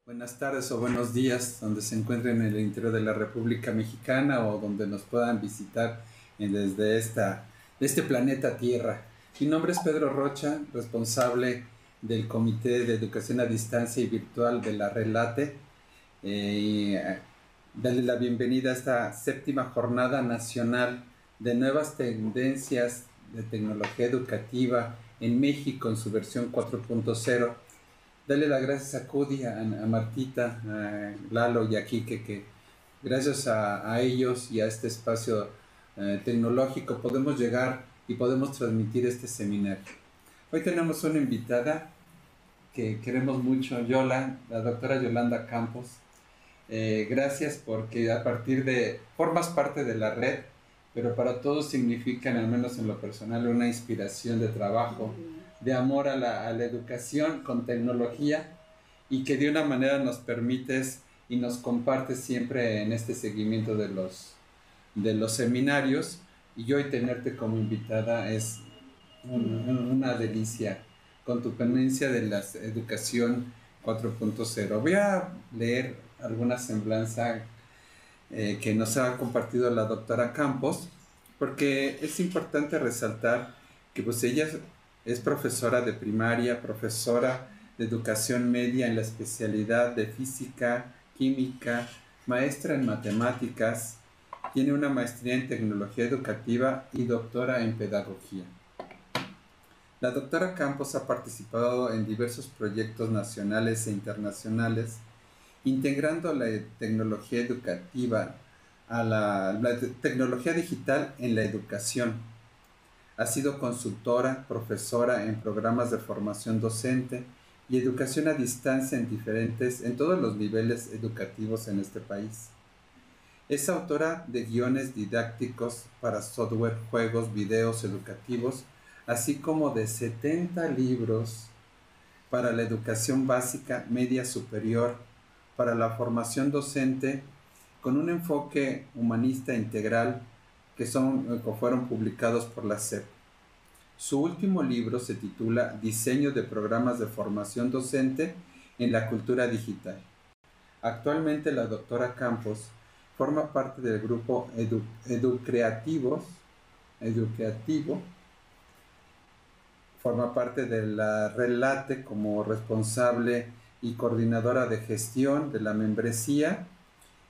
Buenas tardes o buenos días, donde se encuentren en el interior de la República Mexicana o donde nos puedan visitar desde este planeta Tierra. Mi nombre es Pedro Rocha, responsable del Comité de Educación a Distancia y Virtual de la Relate. Darle la bienvenida a esta séptima jornada nacional de nuevas tendencias de tecnología educativa en México en su versión 4.0. Dale las gracias a Cudi, a Martita, a Lalo y a Kike, que gracias a ellos y a este espacio tecnológico podemos llegar y podemos transmitir este seminario. Hoy tenemos una invitada que queremos mucho, la doctora Yolanda Campos. Gracias porque formas parte de la red, pero para todos significan, al menos en lo personal, una inspiración de trabajo, de amor a la educación con tecnología, y que de una manera nos permites y nos compartes siempre en este seguimiento de los seminarios. Y hoy tenerte como invitada es una delicia con tu ponencia de la educación 4.0. Voy a leer alguna semblanza que nos ha compartido la doctora Campos, porque es importante resaltar que pues ella es profesora de primaria, profesora de educación media en la especialidad de física, química, maestra en matemáticas, tiene una maestría en tecnología educativa y doctora en pedagogía. La doctora Campos ha participado en diversos proyectos nacionales e internacionales, integrando la tecnología educativa a la tecnología digital en la educación. Ha sido consultora, profesora en programas de formación docente y educación a distancia en todos los niveles educativos en este país. Es autora de guiones didácticos para software, juegos, videos educativos, así como de 70 libros para la educación básica, media, superior, para la formación docente, con un enfoque humanista integral que fueron publicados por la SEP. Su último libro se titula Diseño de programas de formación docente en la cultura digital. Actualmente la doctora Campos forma parte del grupo Educreativo, forma parte de la Relate como responsable y coordinadora de gestión de la membresía.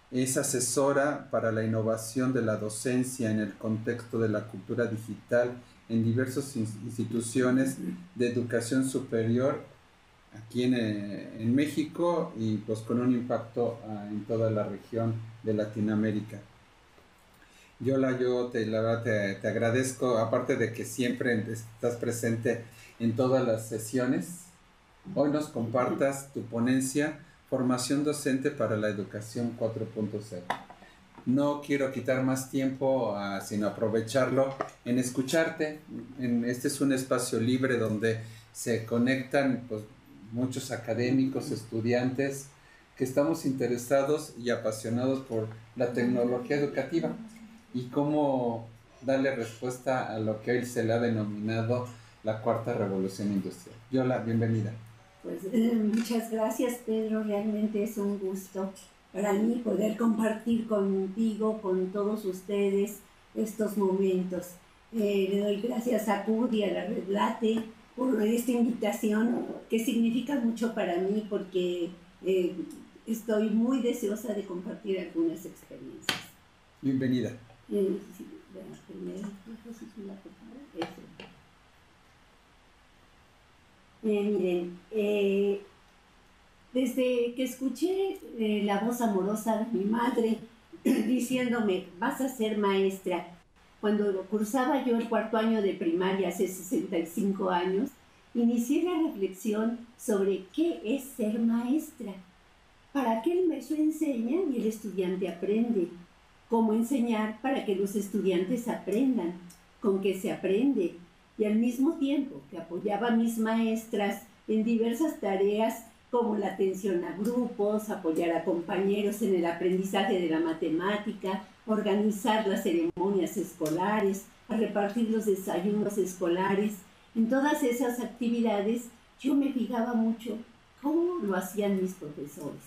Es asesora para la innovación de la docencia en el contexto de la cultura digital en diversas instituciones de educación superior aquí en México y pues con un impacto en toda la región de Latinoamérica. Yo te agradezco, aparte de que siempre estás presente en todas las sesiones, hoy nos compartas tu ponencia Formación Docente para la Educación 4.0. No quiero quitar más tiempo, sino aprovecharlo en escucharte. Este es un espacio libre donde se conectan pues, muchos académicos, estudiantes, que estamos interesados y apasionados por la tecnología educativa y cómo darle respuesta a lo que hoy se le ha denominado la cuarta revolución industrial. Yola, bienvenida. Pues muchas gracias, Pedro, realmente es un gusto para mí poder compartir contigo, con todos ustedes, estos momentos. Le doy gracias a Cudi, a la Relate, por esta invitación que significa mucho para mí porque estoy muy deseosa de compartir algunas experiencias. Bienvenida. Miren, desde que escuché la voz amorosa de mi madre diciéndome, vas a ser maestra, cuando cursaba yo el cuarto año de primaria hace 65 años, inicié la reflexión sobre qué es ser maestra. ¿Para qué el maestro enseña y el estudiante aprende? ¿Cómo enseñar para que los estudiantes aprendan? ¿Con qué se aprende? Y al mismo tiempo que apoyaba a mis maestras en diversas tareas como la atención a grupos, apoyar a compañeros en el aprendizaje de la matemática, organizar las ceremonias escolares, a repartir los desayunos escolares. En todas esas actividades yo me fijaba mucho como lo hacían mis profesores.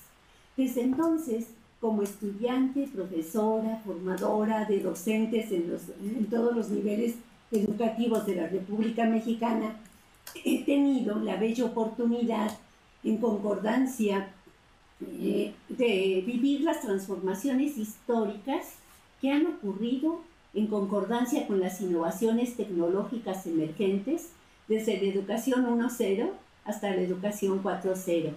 Desde entonces, como estudiante, profesora, formadora de docentes en todos los niveles educativos de la República Mexicana, he tenido la bella oportunidad, en concordancia, de vivir las transformaciones históricas que han ocurrido en concordancia con las innovaciones tecnológicas emergentes, desde la educación 1.0 hasta la educación 4.0,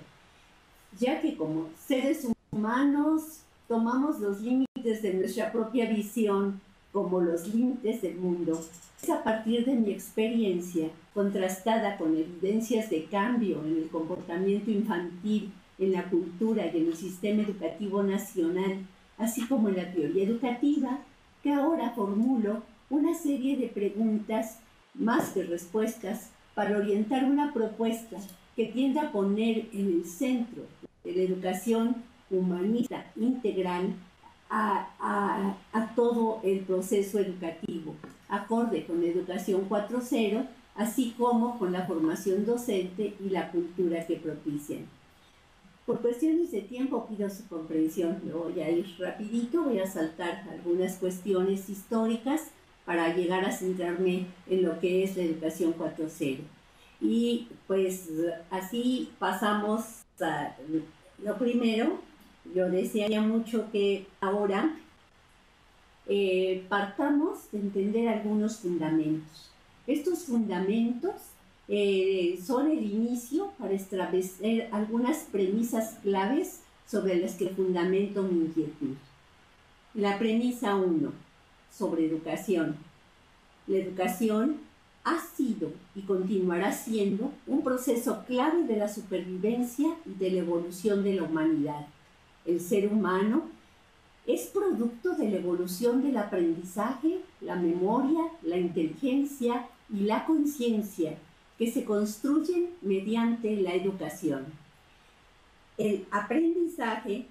ya que como seres humanos tomamos los límites de nuestra propia visión como los límites del mundo. Es a partir de mi experiencia, contrastada con evidencias de cambio en el comportamiento infantil, en la cultura y en el sistema educativo nacional, así como en la teoría educativa, que ahora formulo una serie de preguntas más que respuestas para orientar una propuesta que tienda a poner en el centro de la educación humanista integral a todo el proceso educativo, acorde con la educación 4.0, así como con la formación docente y la cultura que propician. Por cuestiones de tiempo pido su comprensión, me voy a ir rapidito, voy a saltar algunas cuestiones históricas para llegar a centrarme en lo que es la educación 4.0. Y pues así pasamos a lo primero. Yo desearía mucho que ahora partamos de entender algunos fundamentos. Estos fundamentos son el inicio para establecer algunas premisas claves sobre las que fundamento mi inquietud. La premisa 1, sobre educación. La educación ha sido y continuará siendo un proceso clave de la supervivencia y de la evolución de la humanidad. El ser humano es producto de la evolución del aprendizaje, la memoria, la inteligencia y la conciencia que se construyen mediante la educación. El aprendizaje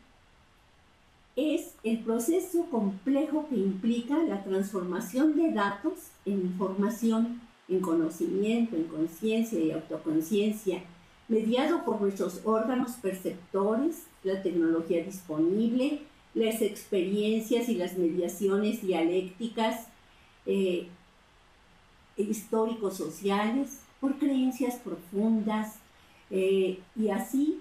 es el proceso complejo que implica la transformación de datos en información, en conocimiento, en conciencia y autoconciencia, mediado por nuestros órganos perceptores, la tecnología disponible, las experiencias y las mediaciones dialécticas histórico-sociales, por creencias profundas, y así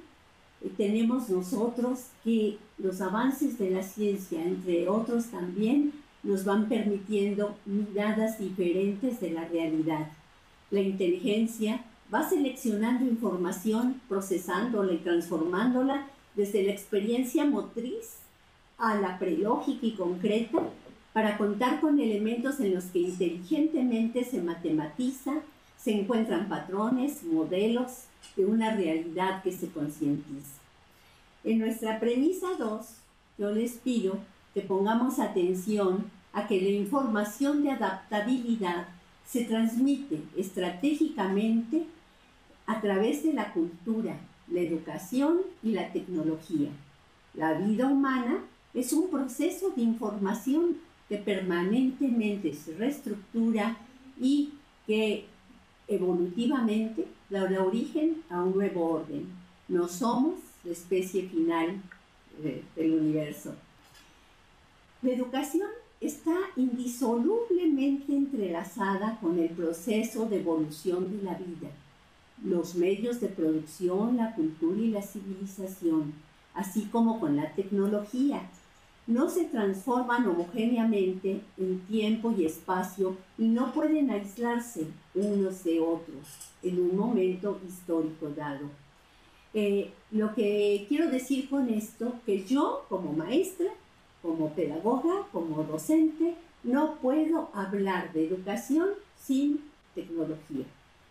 tenemos nosotros que los avances de la ciencia, entre otros también, nos van permitiendo miradas diferentes de la realidad. La inteligencia va seleccionando información, procesándola y transformándola desde la experiencia motriz a la prelógica y concreta para contar con elementos en los que inteligentemente se matematiza, se encuentran patrones, modelos de una realidad que se concientiza. En nuestra premisa 2, yo les pido que pongamos atención a que la información de adaptabilidad se transmite estratégicamente a través de la cultura, la educación y la tecnología. La vida humana es un proceso de información que permanentemente se reestructura y que evolutivamente da origen a un nuevo orden. No somos la especie final del universo. La educación está indisolublemente entrelazada con el proceso de evolución de la vida, los medios de producción, la cultura y la civilización, así como con la tecnología. No se transforman homogéneamente en tiempo y espacio y no pueden aislarse unos de otros en un momento histórico dado. Lo que quiero decir con esto, que yo como maestra, como pedagoga, como docente, no puedo hablar de educación sin tecnología.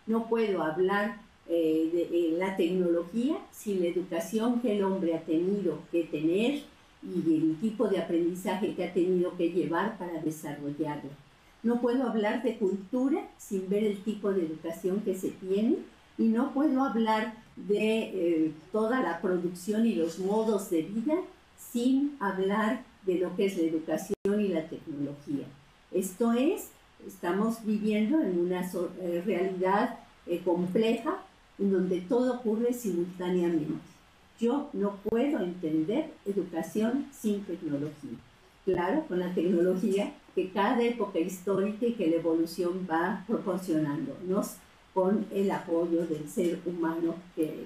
No puedo hablar de la tecnología sin la educación que el hombre ha tenido que tener y el tipo de aprendizaje que ha tenido que llevar para desarrollarlo. No puedo hablar de cultura sin ver el tipo de educación que se tiene, y no puedo hablar de toda la producción y los modos de vida sin hablar de lo que es la educación y la tecnología. Esto es, estamos viviendo en una realidad compleja en donde todo ocurre simultáneamente. Yo no puedo entender educación sin tecnología. Claro, con la tecnología que cada época histórica y que la evolución va proporcionándonos con el apoyo del ser humano,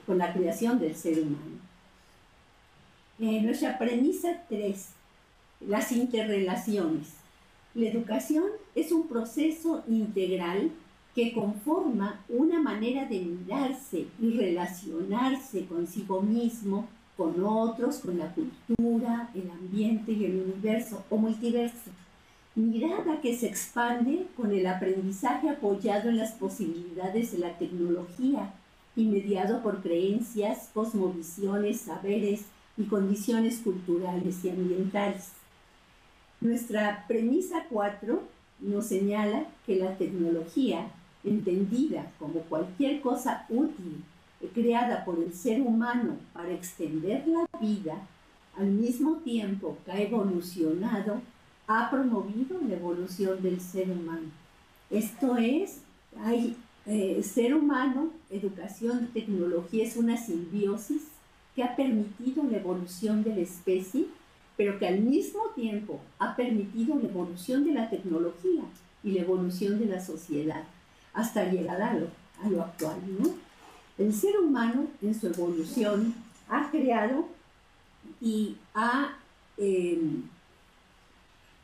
con la creación del ser humano. Nuestra premisa 3, las interrelaciones. La educación es un proceso integral que conforma una manera de mirarse y relacionarse consigo mismo, con otros, con la cultura, el ambiente y el universo o multiverso. Mirada que se expande con el aprendizaje apoyado en las posibilidades de la tecnología y mediado por creencias, cosmovisiones, saberes y condiciones culturales y ambientales. Nuestra premisa 4 nos señala que la tecnología, entendida como cualquier cosa útil creada por el ser humano para extender la vida, al mismo tiempo que ha evolucionado, ha promovido la evolución del ser humano. Esto es, ser humano, educación y tecnología es una simbiosis que ha permitido la evolución de la especie, pero que al mismo tiempo ha permitido la evolución de la tecnología y la evolución de la sociedad, hasta llegar a lo actual, ¿no? El ser humano, en su evolución, ha creado y ha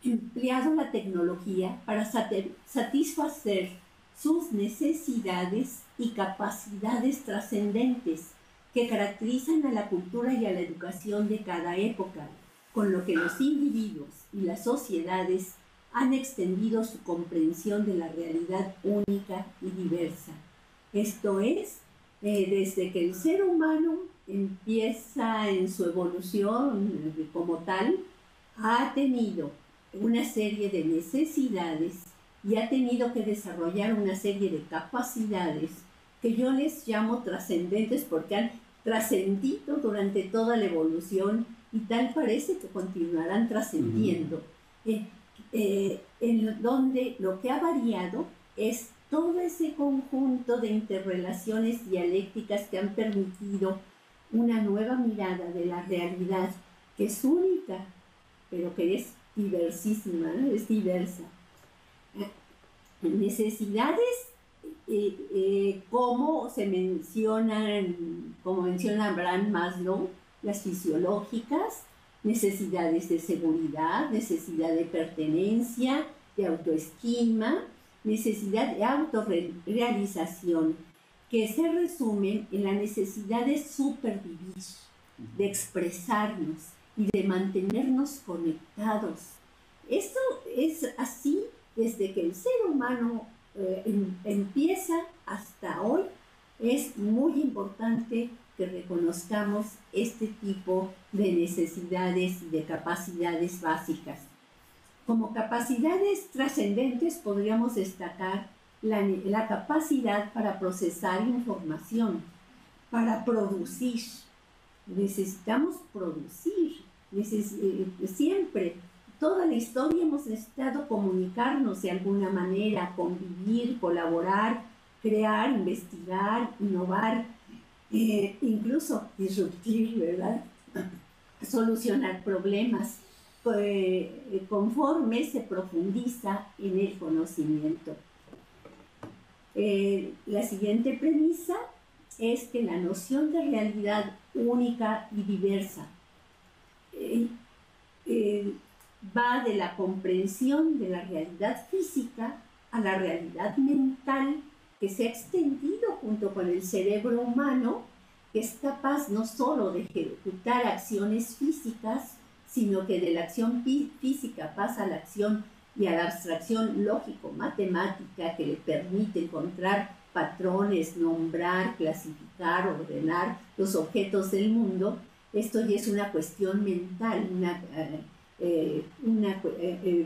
empleado la tecnología para satisfacer sus necesidades y capacidades trascendentes que caracterizan a la cultura y a la educación de cada época, con lo que los individuos y las sociedades han extendido su comprensión de la realidad única y diversa. Esto es, desde que el ser humano empieza en su evolución como tal, ha tenido una serie de necesidades y ha tenido que desarrollar una serie de capacidades que yo les llamo trascendentes porque han trascendido durante toda la evolución y tal parece que continuarán trascendiendo, en donde lo que ha variado es todo ese conjunto de interrelaciones dialécticas que han permitido una nueva mirada de la realidad que es única, pero que es diversísima, ¿no? Es diversa. Necesidades como menciona Abraham Maslow, las fisiológicas, necesidades de seguridad, necesidad de pertenencia, de autoestima, necesidad de autorrealización, que se resumen en la necesidad de supervivir, de expresarnos y de mantenernos conectados. Esto es así desde que el ser humano empieza hasta hoy. Es muy importante que reconozcamos este tipo de necesidades y de capacidades básicas. Como capacidades trascendentes podríamos destacar la capacidad para procesar información, para producir. Necesitamos producir, siempre. Toda la historia hemos necesitado comunicarnos de alguna manera, convivir, colaborar, crear, investigar, innovar, incluso disruptir, ¿verdad? Solucionar problemas conforme se profundiza en el conocimiento. La siguiente premisa es que la noción de realidad única y diversa va de la comprensión de la realidad física a la realidad mental que se ha extendido junto con el cerebro humano, que es capaz no solo de ejecutar acciones físicas, sino que de la acción física pasa a la acción y a la abstracción lógico-matemática que le permite encontrar patrones, nombrar, clasificar, ordenar los objetos del mundo. Esto ya es una cuestión mental, una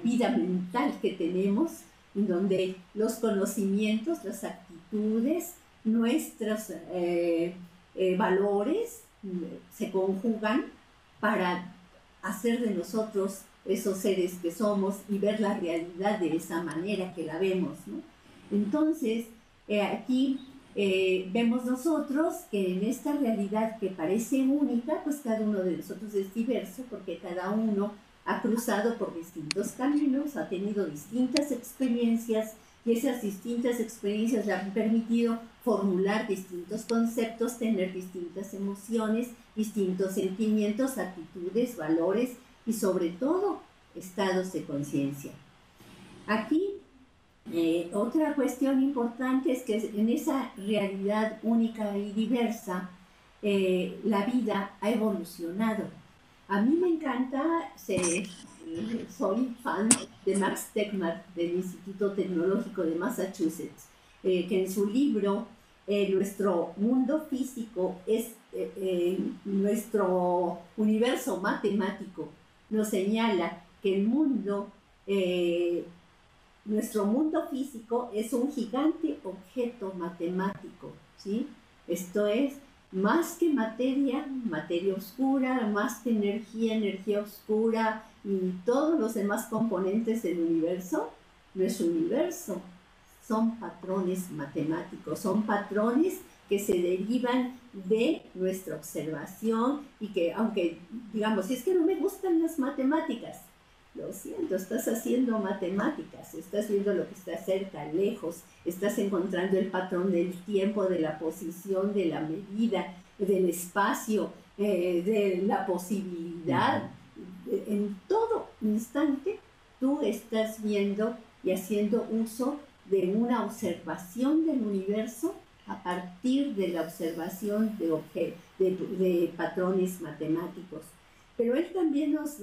vida mental que tenemos, en donde los conocimientos, las actitudes, nuestros valores se conjugan para hacer de nosotros esos seres que somos y ver la realidad de esa manera que la vemos, ¿no? Entonces, aquí vemos nosotros que en esta realidad que parece única, pues cada uno de nosotros es diverso porque cada uno ha cruzado por distintos caminos, ha tenido distintas experiencias y esas distintas experiencias le han permitido formular distintos conceptos, tener distintas emociones, distintos sentimientos, actitudes, valores y sobre todo estados de conciencia. Aquí otra cuestión importante es que en esa realidad única y diversa la vida ha evolucionado. A mí me encanta, soy fan de Max Tegmark del Instituto Tecnológico de Massachusetts, que en su libro Nuestro mundo físico es nuestro universo matemático, nos señala que el mundo, nuestro mundo físico es un gigante objeto matemático, ¿sí? Esto es, más que materia, materia oscura, más que energía, energía oscura y todos los demás componentes del universo, nuestro universo son patrones matemáticos, son patrones que se derivan de nuestra observación y que, aunque digamos, si es que no me gustan las matemáticas, lo siento, estás haciendo matemáticas, estás viendo lo que está cerca, lejos, estás encontrando el patrón del tiempo, de la posición, de la medida, del espacio, de la posibilidad. En todo instante tú estás viendo y haciendo uso de una observación del universo a partir de la observación de patrones matemáticos. Pero él también nos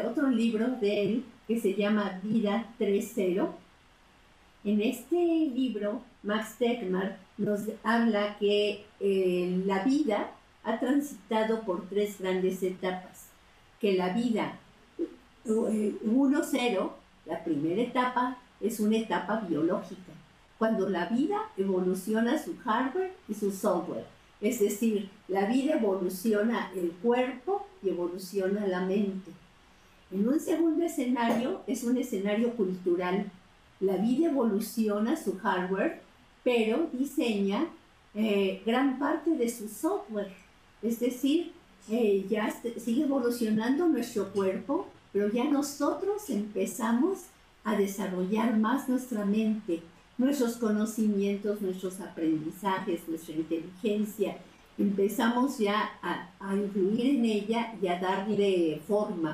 otro libro de él que se llama Vida 3.0. En este libro, Max Tegmark nos habla que la vida ha transitado por 3 grandes etapas. Que la vida 1.0, la primera etapa, es una etapa biológica, cuando la vida evoluciona su hardware y su software. Es decir, la vida evoluciona el cuerpo y evoluciona la mente. En un segundo escenario, es un escenario cultural. La vida evoluciona su hardware, pero diseña gran parte de su software. Es decir, ya sigue evolucionando nuestro cuerpo, pero ya nosotros empezamos a desarrollar más nuestra mente, nuestros conocimientos, nuestros aprendizajes, nuestra inteligencia. Empezamos ya a influir en ella y a darle forma.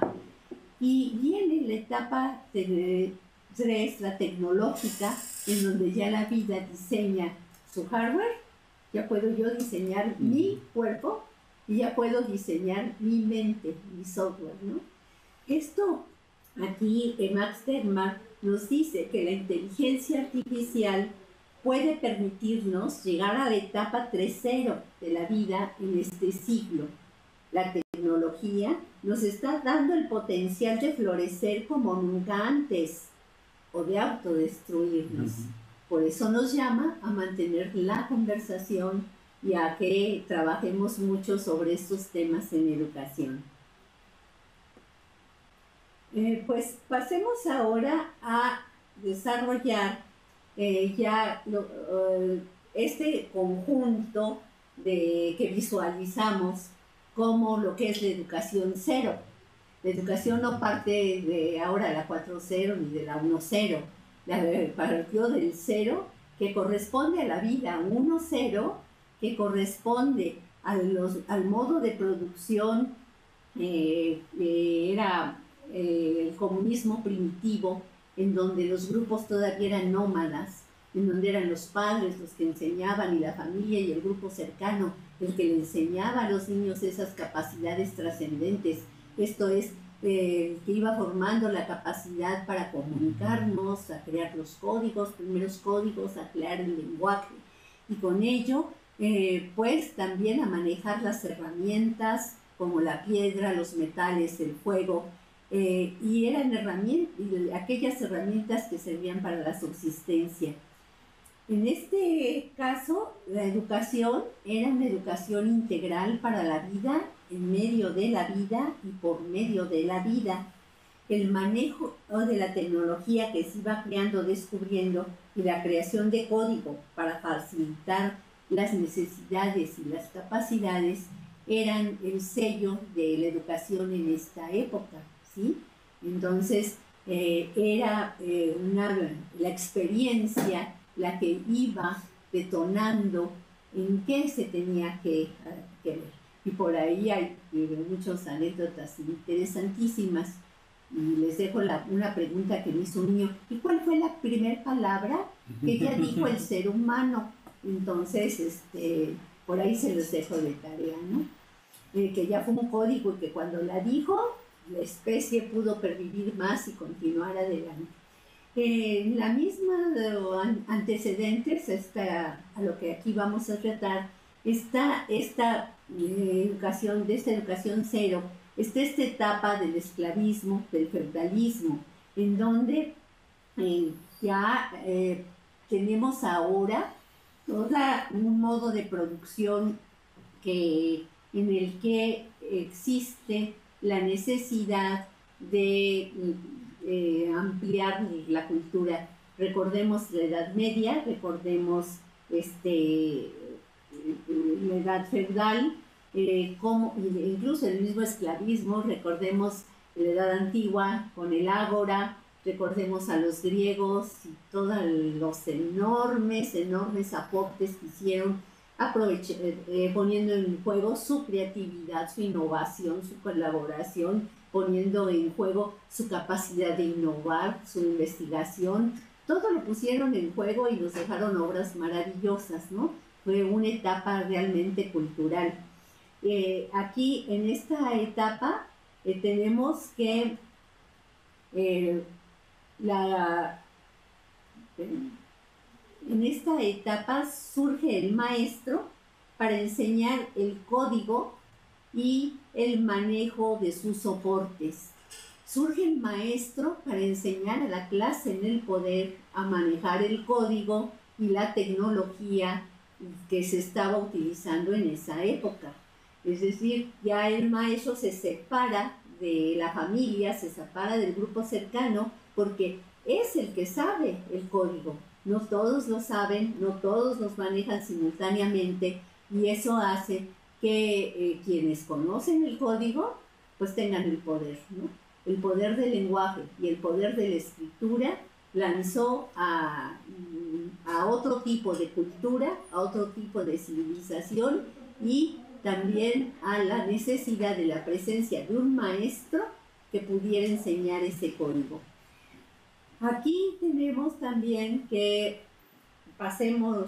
Y viene la etapa 3, la tecnológica, en donde ya la vida diseña su hardware. Ya puedo yo diseñar mi cuerpo y ya puedo diseñar mi mente, mi software, ¿no? Esto aquí Max Tegmark nos dice que la inteligencia artificial puede permitirnos llegar a la etapa 3.0 de la vida en este siglo. La tecnología nos está dando el potencial de florecer como nunca antes o de autodestruirnos. Por eso nos llama a mantener la conversación y a que trabajemos mucho sobre estos temas en educación. Pues pasemos ahora a desarrollar este conjunto que visualizamos como lo que es la educación 0. La educación no parte de ahora la 4.0 ni de la 1.0, partió del 0 que corresponde a la vida, 1.0 que corresponde al modo de producción era el comunismo primitivo, en donde los grupos todavía eran nómadas, en donde eran los padres los que enseñaban y la familia y el grupo cercano el que le enseñaba a los niños esas capacidades trascendentes. Esto es, que iba formando la capacidad para comunicarnos, a crear los primeros códigos, a crear el lenguaje y con ello pues también a manejar las herramientas como la piedra, los metales, el fuego, y eran aquellas herramientas que servían para la subsistencia. En este caso, la educación era una educación integral para la vida, en medio de la vida y por medio de la vida. el manejo de la tecnología que se iba creando, descubriendo, y la creación de código para facilitar las necesidades y las capacidades eran el sello de la educación en esta época, ¿sí? Entonces, era la experiencia la que iba detonando en qué se tenía que ver. Y por ahí hay muchas anécdotas interesantísimas. Y les dejo una pregunta que me hizo un niño. ¿Y cuál fue la primera palabra que ya dijo el ser humano? Entonces, por ahí se los dejo de tarea, ¿no? Que ya fue un código y que cuando la dijo, la especie pudo pervivir más y continuar adelante. La misma antecedentes a lo que aquí vamos a tratar, está esta educación cero, está esta etapa del esclavismo, del feudalismo, en donde ya tenemos ahora todo un modo de producción en el que existe la necesidad de ampliar la cultura. Recordemos la Edad Media, recordemos la Edad Feudal, incluso el mismo esclavismo, recordemos la Edad Antigua con el Ágora, recordemos a los griegos y todos los enormes aportes que hicieron, poniendo en juego su creatividad, su innovación, su colaboración, poniendo en juego su capacidad de innovar, su investigación. Todo lo pusieron en juego y nos dejaron obras maravillosas, ¿no? Fue una etapa realmente cultural. Aquí, en esta etapa, tenemos que en esta etapa surge el maestro para enseñar el código y el manejo de sus soportes. Surge el maestro para enseñar a la clase en el poder a manejar el código y la tecnología que se estaba utilizando en esa época. Es decir, ya el maestro se separa de la familia, se separa del grupo cercano, porque es el que sabe el código. No todos lo saben, no todos los manejan simultáneamente, y eso hace que quienes conocen el código pues tengan el poder, ¿no? El poder del lenguaje y el poder de la escritura lanzó a otro tipo de cultura, a otro tipo de civilización, y también a la necesidad de la presencia de un maestro que pudiera enseñar ese código. Aquí tenemos también que pasemos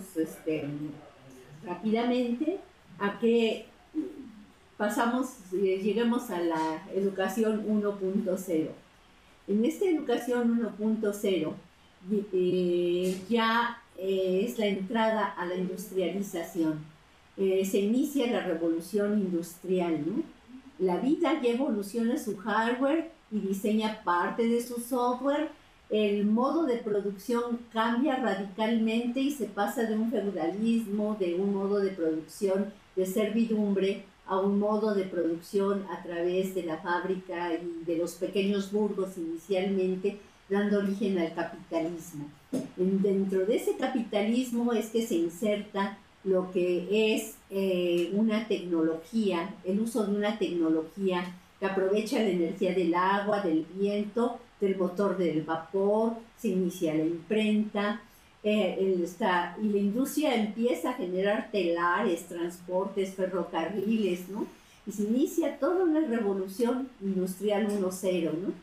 rápidamente a que lleguemos a la educación 1.0. En esta educación 1.0 ya es la entrada a la industrialización. Se inicia la revolución industrial, ¿no? La vida ya evoluciona su hardware y diseña parte de su software. El modo de producción cambia radicalmente y se pasa de un feudalismo, de un modo de producción de servidumbre, a un modo de producción a través de la fábrica y de los pequeños burgos inicialmente, dando origen al capitalismo. Dentro de ese capitalismo es que se inserta lo que es una tecnología, el uso de una tecnología que aprovecha la energía del agua, del viento, del motor del vapor, se inicia la imprenta, y la industria empieza a generar telares, transportes, ferrocarriles, ¿no? Y se inicia toda una revolución industrial 1.0, ¿no?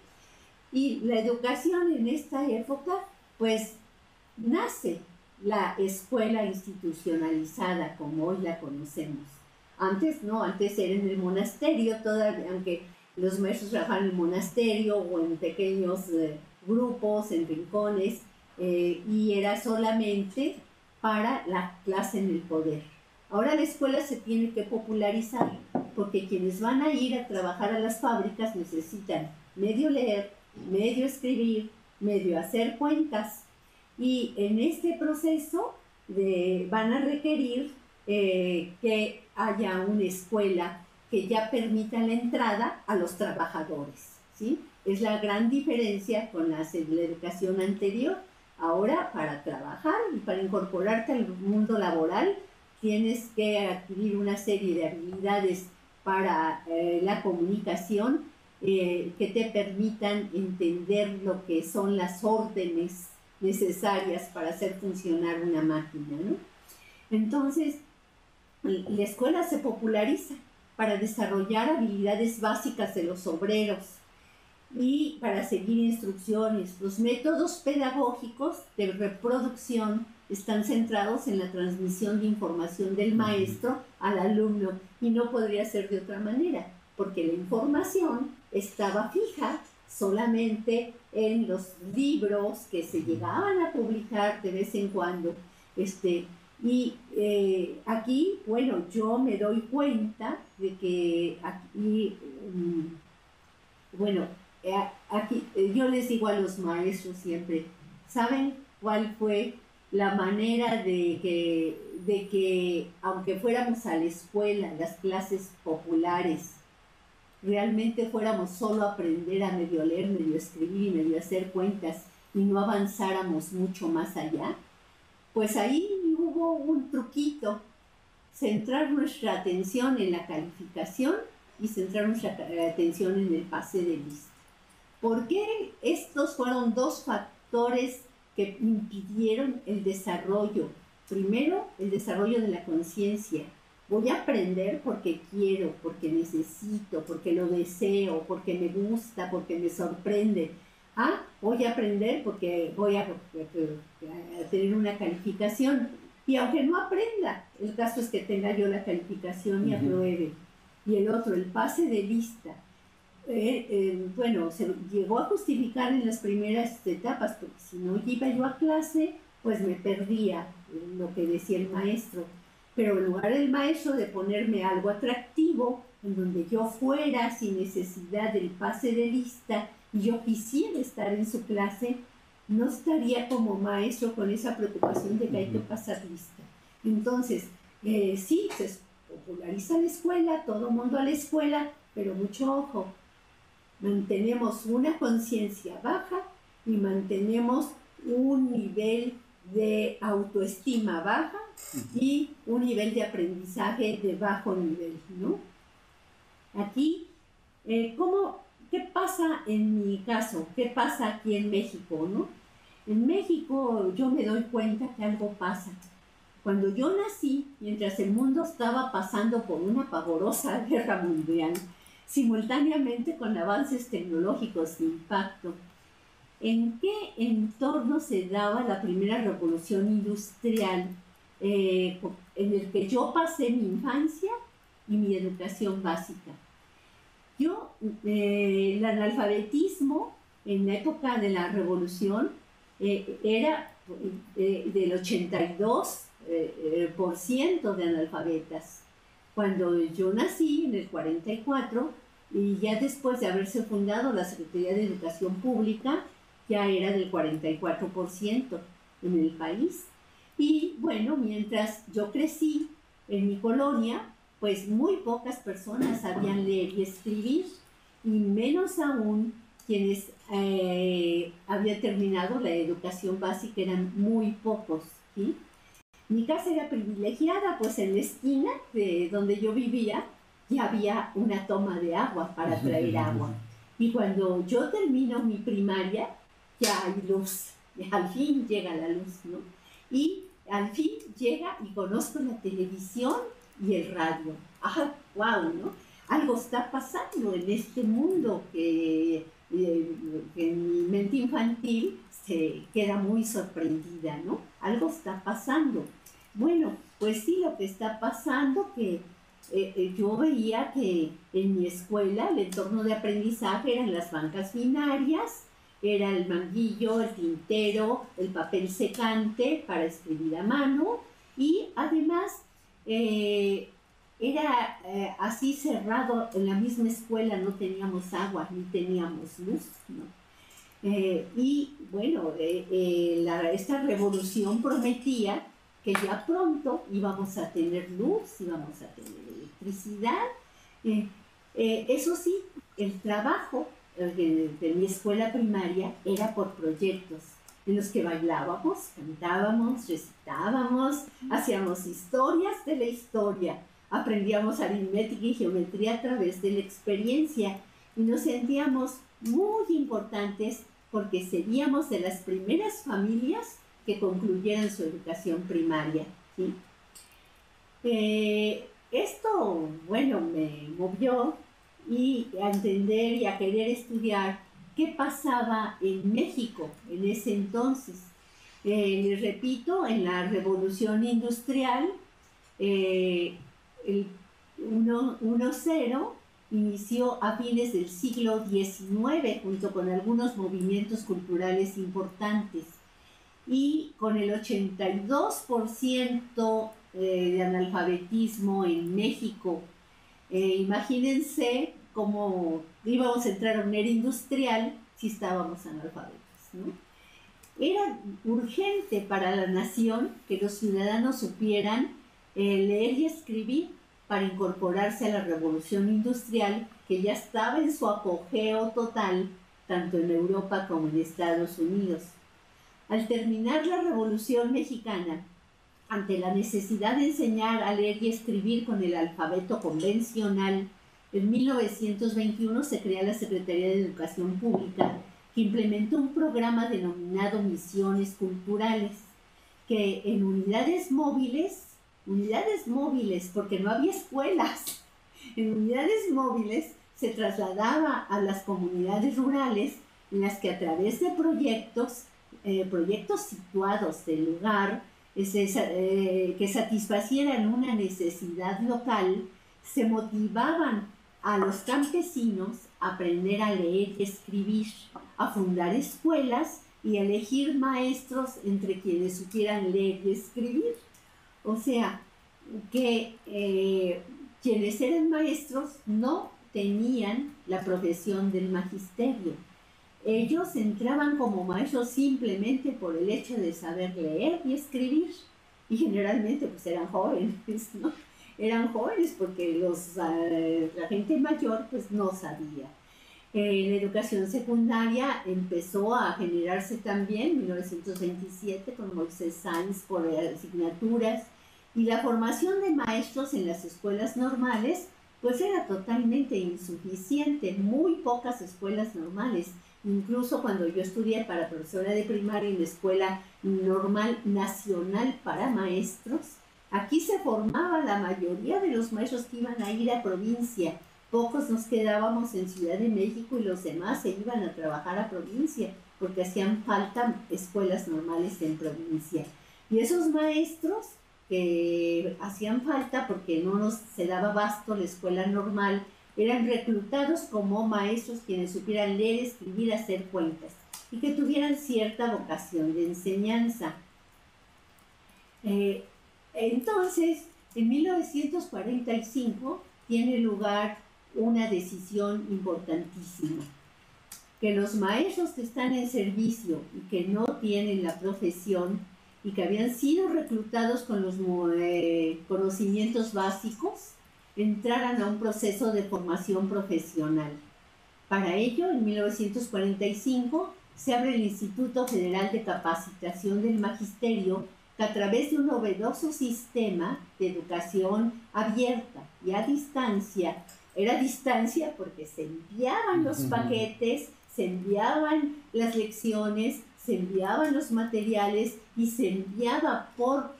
Y la educación en esta época, pues, nace la escuela institucionalizada como hoy la conocemos. Antes no, antes era en el monasterio, aunque los maestros trabajaban en el monasterio o en pequeños grupos, en rincones, y era solamente para la clase en el poder. Ahora la escuela se tiene que popularizar, porque quienes van a ir a trabajar a las fábricas necesitan medio leer, medio escribir, medio hacer cuentas, y en este proceso van a requerir que haya una escuela que ya permita la entrada a los trabajadores, ¿sí? Es la gran diferencia con la educación anterior. Ahora, para trabajar y para incorporarte al mundo laboral, tienes que adquirir una serie de habilidades para la comunicación que te permitan entender lo que son las órdenes necesarias para hacer funcionar una máquina, ¿no? Entonces, la escuela se populariza para desarrollar habilidades básicas de los obreros y para seguir instrucciones. Los métodos pedagógicos de reproducción están centrados en la transmisión de información del maestro al alumno, y no podría ser de otra manera, porque la información estaba fija solamente en los libros que se llegaban a publicar de vez en cuando. Aquí, bueno, yo me doy cuenta de que aquí, aquí yo les digo a los maestros siempre, ¿saben cuál fue la manera de que aunque fuéramos a la escuela, las clases populares, realmente fuéramos solo a aprender a medio leer, medio escribir y medio hacer cuentas y no avanzáramos mucho más allá? Pues ahí hubo un truquito: centrar nuestra atención en la calificación y centrar nuestra atención en el pase de lista. ¿Por qué? Estos fueron dos factores que impidieron el desarrollo. Primero, el desarrollo de la conciencia. Voy a aprender porque quiero, porque necesito, porque lo deseo, porque me gusta, porque me sorprende. Voy a aprender porque voy a tener una calificación. Y aunque no aprenda, el caso es que tenga yo la calificación y apruebe. Y el otro, el pase de lista. Se llegó a justificar en las primeras etapas, porque si no iba yo a clase, pues me perdía lo que decía el maestro. Pero en lugar del maestro de ponerme algo atractivo, en donde yo fuera sin necesidad del pase de lista y yo quisiera estar en su clase, no estaría como maestro con esa preocupación de que hay que pasar lista. Entonces, sí, se populariza la escuela, todo mundo a la escuela, pero mucho ojo, mantenemos una conciencia baja y mantenemos un nivel de autoestima baja y un nivel de aprendizaje de bajo nivel, ¿no? Aquí, ¿qué pasa en mi caso? ¿Qué pasa aquí en México, no? En México yo me doy cuenta que algo pasa. Cuando yo nací, mientras el mundo estaba pasando por una pavorosa guerra mundial, simultáneamente con avances tecnológicos de impacto, ¿en qué entorno se daba la primera revolución industrial en el que yo pasé mi infancia y mi educación básica? El analfabetismo en la época de la revolución era del 82% de analfabetas. Cuando yo nací en el 44, y ya después de haberse fundado la Secretaría de Educación Pública, ya era del 44% en el país. Y bueno, mientras yo crecí en mi colonia, pues muy pocas personas sabían leer y escribir, y menos aún quienes habían terminado la educación básica, eran muy pocos, ¿sí? Mi casa era privilegiada, pues en la esquina de donde yo vivía ya había una toma de agua para traer agua. Y cuando yo termino mi primaria, ya hay luz, al fin llega la luz, ¿no? Y al fin llega y conozco la televisión y el radio. ¡Wow! ¿no? Algo está pasando en este mundo que en mi mente infantil se queda muy sorprendida, ¿no? Algo está pasando. Bueno, pues sí, lo que está pasando, que yo veía que en mi escuela el entorno de aprendizaje eran las bancas binarias, era el manguillo, el tintero, el papel secante para escribir a mano, y además era así cerrado. En la misma escuela no teníamos agua ni teníamos luz, ¿no? Y bueno, esta revolución prometía que ya pronto íbamos a tener luz, íbamos a tener electricidad. Eso sí, el trabajo de mi escuela primaria era por proyectos en los que bailábamos, cantábamos, recitábamos, hacíamos historias de la historia, aprendíamos aritmética y geometría a través de la experiencia y nos sentíamos muy importantes porque seríamos de las primeras familias que concluyeran su educación primaria, ¿sí? Esto, bueno, me movió y a entender y a querer estudiar qué pasaba en México en ese entonces. Les repito, en la Revolución Industrial, el 1.0 inició a fines del siglo XIX junto con algunos movimientos culturales importantes y con el 82% de analfabetismo en México. Imagínense cómo íbamos a entrar a una era industrial si estábamos analfabetos, ¿no? Era urgente para la nación que los ciudadanos supieran leer y escribir para incorporarse a la revolución industrial que ya estaba en su apogeo total tanto en Europa como en Estados Unidos. Al terminar la Revolución Mexicana, ante la necesidad de enseñar a leer y escribir con el alfabeto convencional, en 1921 se crea la Secretaría de Educación Pública, que implementó un programa denominado Misiones Culturales, que en unidades móviles, porque no había escuelas, en unidades móviles se trasladaba a las comunidades rurales en las que a través de proyectos situados del lugar, que satisfacieran una necesidad local, se motivaban a los campesinos a aprender a leer y escribir, a fundar escuelas y a elegir maestros entre quienes supieran leer y escribir. O sea, que quienes eran maestros no tenían la profesión del magisterio. Ellos entraban como maestros simplemente por el hecho de saber leer y escribir. Y generalmente pues eran jóvenes, ¿no? Eran jóvenes porque la gente mayor pues no sabía. La educación secundaria empezó a generarse también en 1927 con Moisés Sáenz por asignaturas, y la formación de maestros en las escuelas normales pues era totalmente insuficiente, muy pocas escuelas normales. Incluso cuando yo estudié para profesora de primaria en la Escuela Normal Nacional para Maestros, aquí se formaba la mayoría de los maestros que iban a ir a provincia. Pocos nos quedábamos en Ciudad de México y los demás se iban a trabajar a provincia porque hacían falta escuelas normales en provincia. Y esos maestros que hacían falta porque no se daba abasto la escuela normal, eran reclutados como maestros quienes supieran leer, escribir, hacer cuentas y que tuvieran cierta vocación de enseñanza. Entonces, en 1945 tiene lugar una decisión importantísima, que los maestros que están en servicio y que no tienen la profesión y que habían sido reclutados con los conocimientos básicos, entraran a un proceso de formación profesional. Para ello, en 1945, se abre el Instituto Federal de Capacitación del Magisterio, que a través de un novedoso sistema de educación abierta y a distancia, era a distancia porque se enviaban los paquetes, se enviaban las lecciones, se enviaban los materiales y se enviaba por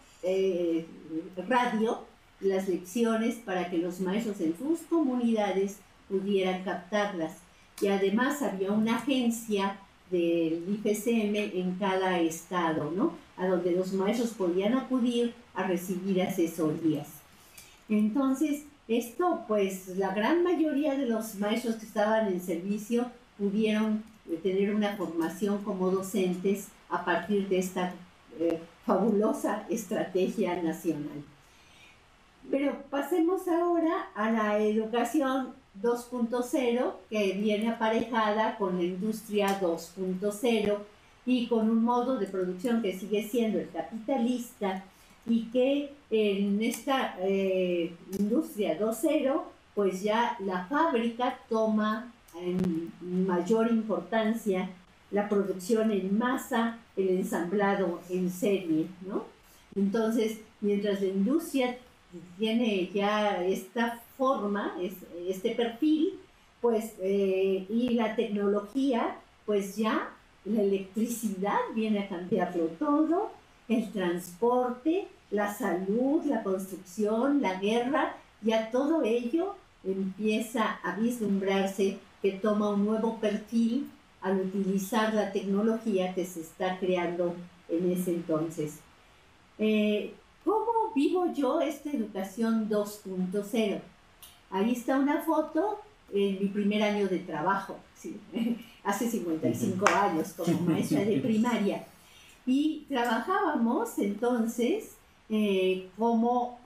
radio las lecciones para que los maestros en sus comunidades pudieran captarlas. Y además había una agencia del IFCM en cada estado, ¿no? A donde los maestros podían acudir a recibir asesorías. Entonces, esto, pues, la gran mayoría de los maestros que estaban en servicio pudieron tener una formación como docentes a partir de esta fabulosa estrategia nacional. Pero pasemos ahora a la educación 2.0, que viene aparejada con la industria 2.0 y con un modo de producción que sigue siendo el capitalista, y que en esta industria 2.0 pues ya la fábrica toma en mayor importancia la producción en masa, el ensamblado en serie, ¿no? Entonces, mientras la industria tiene ya esta forma, este perfil, pues, y la tecnología, pues ya la electricidad viene a cambiarlo todo, el transporte, la salud, la construcción, la guerra, ya todo ello empieza a vislumbrarse que toma un nuevo perfil al utilizar la tecnología que se está creando en ese entonces. ¿Cómo vivo yo esta educación 2.0? Ahí está una foto en mi primer año de trabajo, ¿sí? Hace 55 años como maestra de primaria. Y trabajábamos entonces como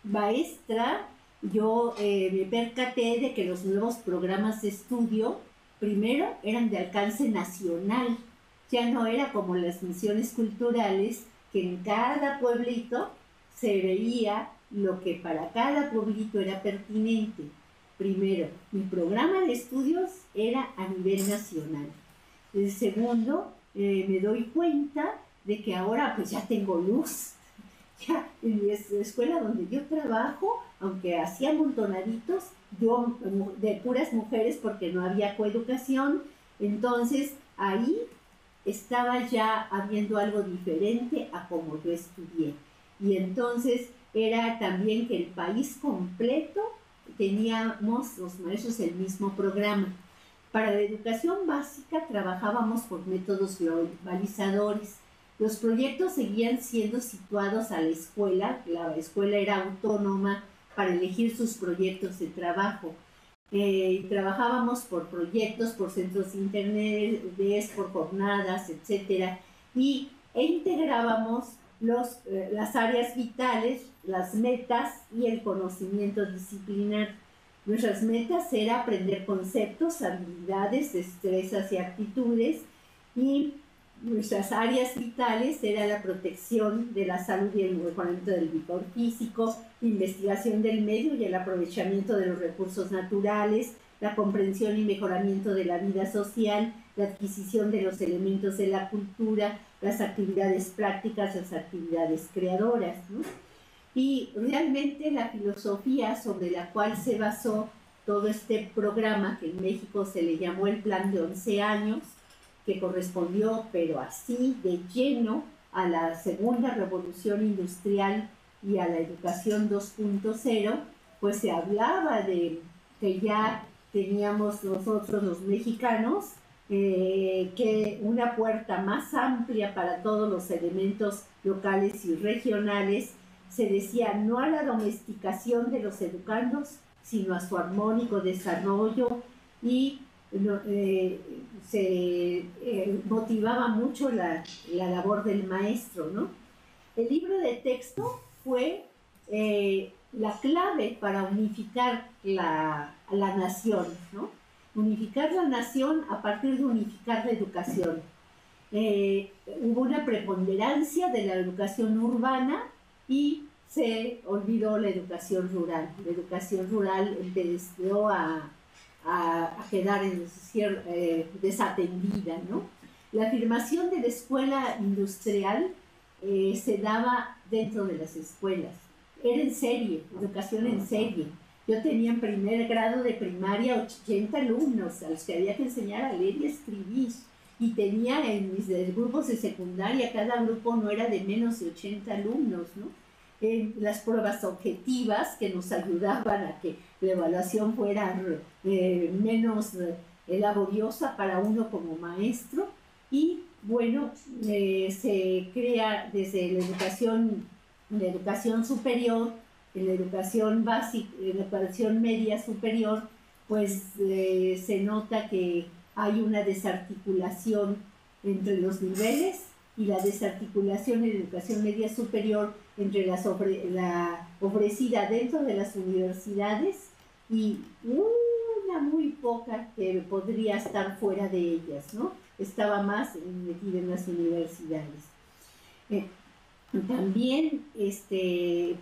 maestra. Yo me percaté de que los nuevos programas de estudio primero eran de alcance nacional, ya no era como las misiones culturales, que en cada pueblito se veía lo que para cada pueblito era pertinente. Primero, mi programa de estudios era a nivel nacional. El segundo, me doy cuenta de que ahora pues ya tengo luz. Ya en la escuela donde yo trabajo, aunque hacía montonaditos, yo de puras mujeres porque no había coeducación, entonces ahí estaba ya habiendo algo diferente a como yo estudié. Y entonces era también que el país completo teníamos los maestros el mismo programa. Para la educación básica trabajábamos por métodos globalizadores. Los proyectos seguían siendo situados a la escuela era autónoma para elegir sus proyectos de trabajo. Trabajábamos por proyectos, por centros de internet, por jornadas, etc. E integrábamos las áreas vitales, las metas y el conocimiento disciplinar. Nuestras metas era aprender conceptos, habilidades, destrezas y actitudes, y nuestras áreas vitales era la protección de la salud y el mejoramiento del vigor físico, investigación del medio y el aprovechamiento de los recursos naturales, la comprensión y mejoramiento de la vida social, la adquisición de los elementos de la cultura, las actividades prácticas, las actividades creadoras, ¿no? Y realmente la filosofía sobre la cual se basó todo este programa, que en México se le llamó el Plan de 11 años, que correspondió, pero así de lleno, a la segunda revolución industrial y a la educación 2.0, pues se hablaba de que ya teníamos nosotros los mexicanos que una puerta más amplia para todos los elementos locales y regionales. Se decía no a la domesticación de los educandos, sino a su armónico desarrollo, y se motivaba mucho la labor del maestro, ¿no? El libro de texto fue la clave para unificar la nación, ¿no? Unificar la nación a partir de unificar la educación. Hubo una preponderancia de la educación urbana y se olvidó la educación rural. La educación rural empezó a quedar desatendida, ¿no? La afirmación de la escuela industrial se daba dentro de las escuelas. Era en serie, educación en serie. Yo tenía en primer grado de primaria 80 alumnos a los que había que enseñar a leer y escribir. Y tenía en mis grupos de secundaria, cada grupo no era de menos de 80 alumnos, ¿no? Las pruebas objetivas que nos ayudaban a que la evaluación fuera menos laboriosa para uno como maestro. Y bueno, se crea desde la educación superior, en la educación básica, en la educación media superior, pues se nota que hay una desarticulación entre los niveles, y la desarticulación en la educación media superior entre la ofrecida dentro de las universidades y una muy poca que podría estar fuera de ellas, ¿no? Estaba más metida en las universidades. También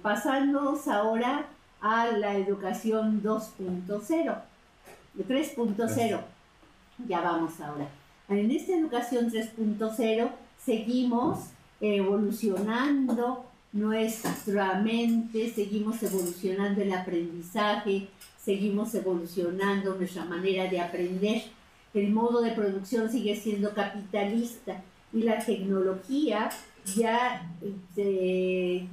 pasándonos ahora a la educación 2.0, 3.0. Ya vamos ahora. En esta educación 3.0 seguimos evolucionando nuestra mente, seguimos evolucionando el aprendizaje, seguimos evolucionando nuestra manera de aprender. El modo de producción sigue siendo capitalista y la tecnología ya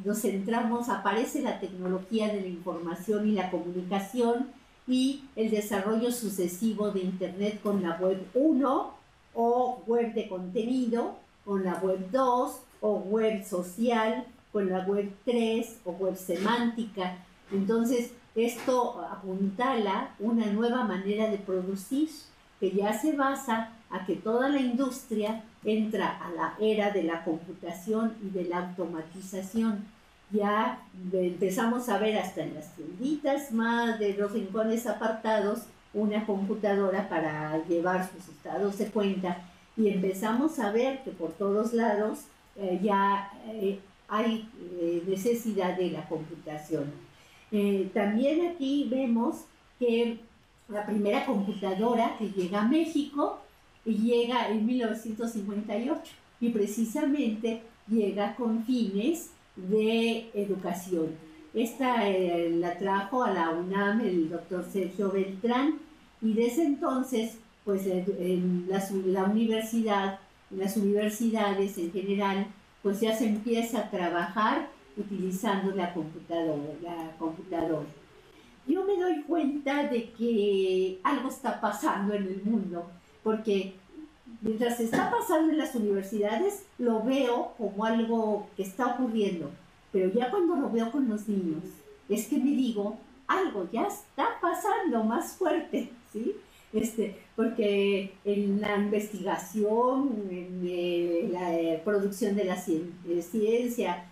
nos centramos, aparece la tecnología de la información y la comunicación y el desarrollo sucesivo de Internet con la web 1 o web de contenido, con la web 2 o web social, con la web 3 o web semántica. Entonces, esto apuntala una nueva manera de producir que ya se basa a que toda la industria entra a la era de la computación y de la automatización. Ya empezamos a ver hasta en las tienditas más de los rincones apartados una computadora para llevar sus estados de cuenta y empezamos a ver que por todos lados hay necesidad de la computación. También aquí vemos que la primera computadora que llega a México llega en 1958 y precisamente llega con fines de educación. Esta la trajo a la UNAM el doctor Sergio Beltrán y desde entonces pues en la universidad, en las universidades en general, pues ya se empieza a trabajar utilizando la computadora. Yo me doy cuenta de que algo está pasando en el mundo, porque mientras está pasando en las universidades, lo veo como algo que está ocurriendo, pero ya cuando lo veo con los niños, es que me digo, algo ya está pasando más fuerte, ¿sí? Porque en la investigación, en la producción de la ciencia,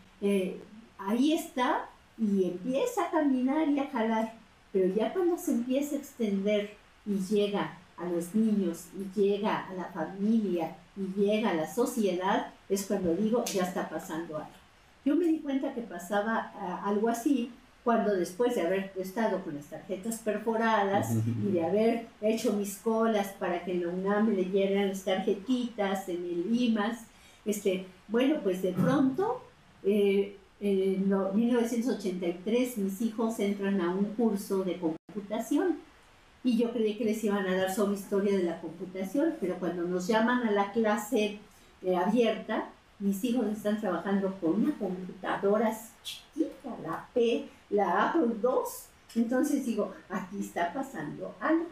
ahí está y empieza a caminar y a jalar, pero ya cuando se empieza a extender y llega a los niños y llega a la familia y llega a la sociedad, es cuando digo, ya está pasando algo. Yo me di cuenta que pasaba algo así cuando después de haber estado con las tarjetas perforadas y de haber hecho mis colas para que en la UNAM me leyeran las tarjetitas en el IMAS, bueno, pues de pronto, en 1983 mis hijos entran a un curso de computación y yo creí que les iban a dar solo historia de la computación, pero cuando nos llaman a la clase abierta, mis hijos están trabajando con una computadora chiquita, la Apple II. Entonces digo, aquí está pasando algo.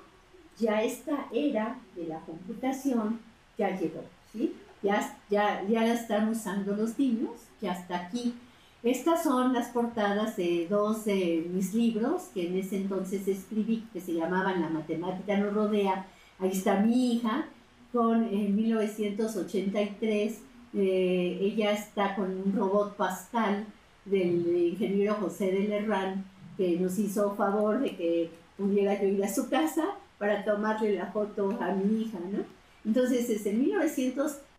Ya esta era de la computación ya llegó, ¿sí? Ya la están usando los niños, ya está aquí. Estas son las portadas de dos de mis libros que en ese entonces escribí, que se llamaban La matemática nos rodea. Ahí está mi hija, en 1983. Ella está con un robot Pascal del ingeniero José de Lerrán, que nos hizo favor de que pudiera yo ir a su casa para tomarle la foto a mi hija, ¿no? Entonces,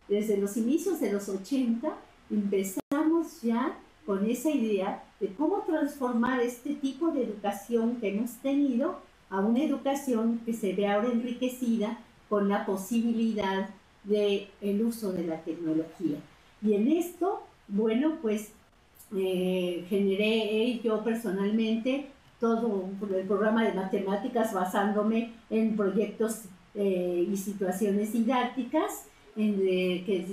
desde los inicios de los 80, empezamos ya con esa idea de cómo transformar este tipo de educación que hemos tenido a una educación que se ve ahora enriquecida con la posibilidad del uso de la tecnología. Y en esto, bueno, pues generé yo personalmente todo el programa de matemáticas basándome en proyectos y situaciones didácticas que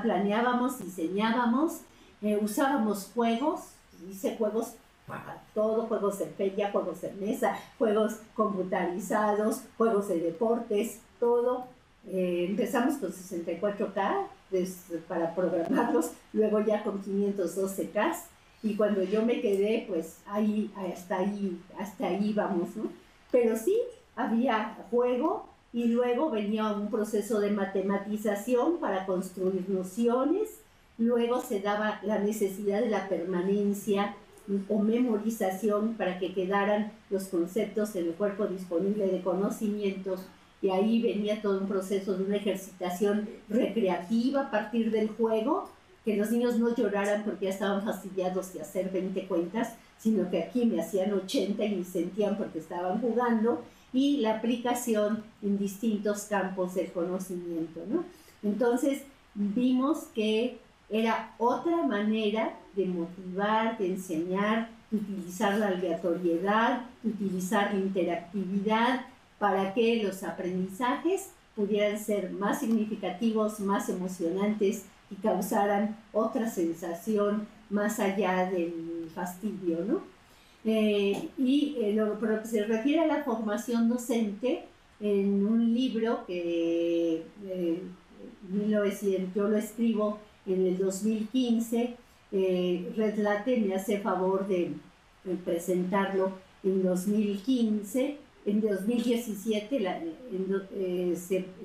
planeábamos, diseñábamos, usábamos juegos, hice juegos para todo, juegos de feria, juegos de mesa, juegos computarizados, juegos de deportes, todo. Empezamos con 64K para programarlos, luego ya con 512K, y cuando yo me quedé, pues hasta ahí vamos, ¿no? Pero sí, había juego y luego venía un proceso de matematización para construir nociones, luego se daba la necesidad de la permanencia o memorización para que quedaran los conceptos en el cuerpo disponible de conocimientos, y ahí venía todo un proceso de una ejercitación recreativa a partir del juego que los niños no lloraran porque ya estaban fastidiados de hacer 20 cuentas, sino que aquí me hacían 80 y me sentían porque estaban jugando, y la aplicación en distintos campos del conocimiento, ¿no? Entonces vimos que era otra manera de motivar, de enseñar, de utilizar la aleatoriedad, de utilizar la interactividad para que los aprendizajes pudieran ser más significativos, más emocionantes y causaran otra sensación más allá del fastidio, ¿no? Por lo que se refiere a la formación docente, en un libro que yo lo escribo en el 2015, Redlate me hace favor de presentarlo en 2015, en 2017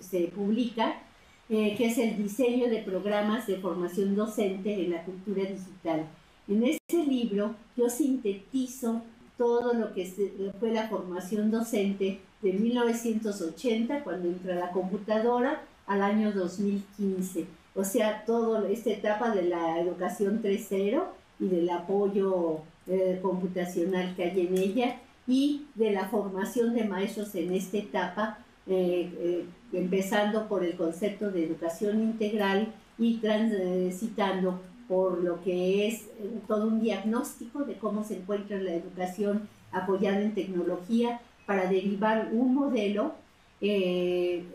se publica, que es el diseño de programas de formación docente en la cultura digital. En este libro yo sintetizo todo lo que fue la formación docente de 1980, cuando entra la computadora, al año 2015. O sea, toda esta etapa de la educación 3.0 y del apoyo computacional que hay en ella, y de la formación de maestros en esta etapa, empezando por el concepto de educación integral y transitando por lo que es todo un diagnóstico de cómo se encuentra la educación apoyada en tecnología, para derivar un modelo en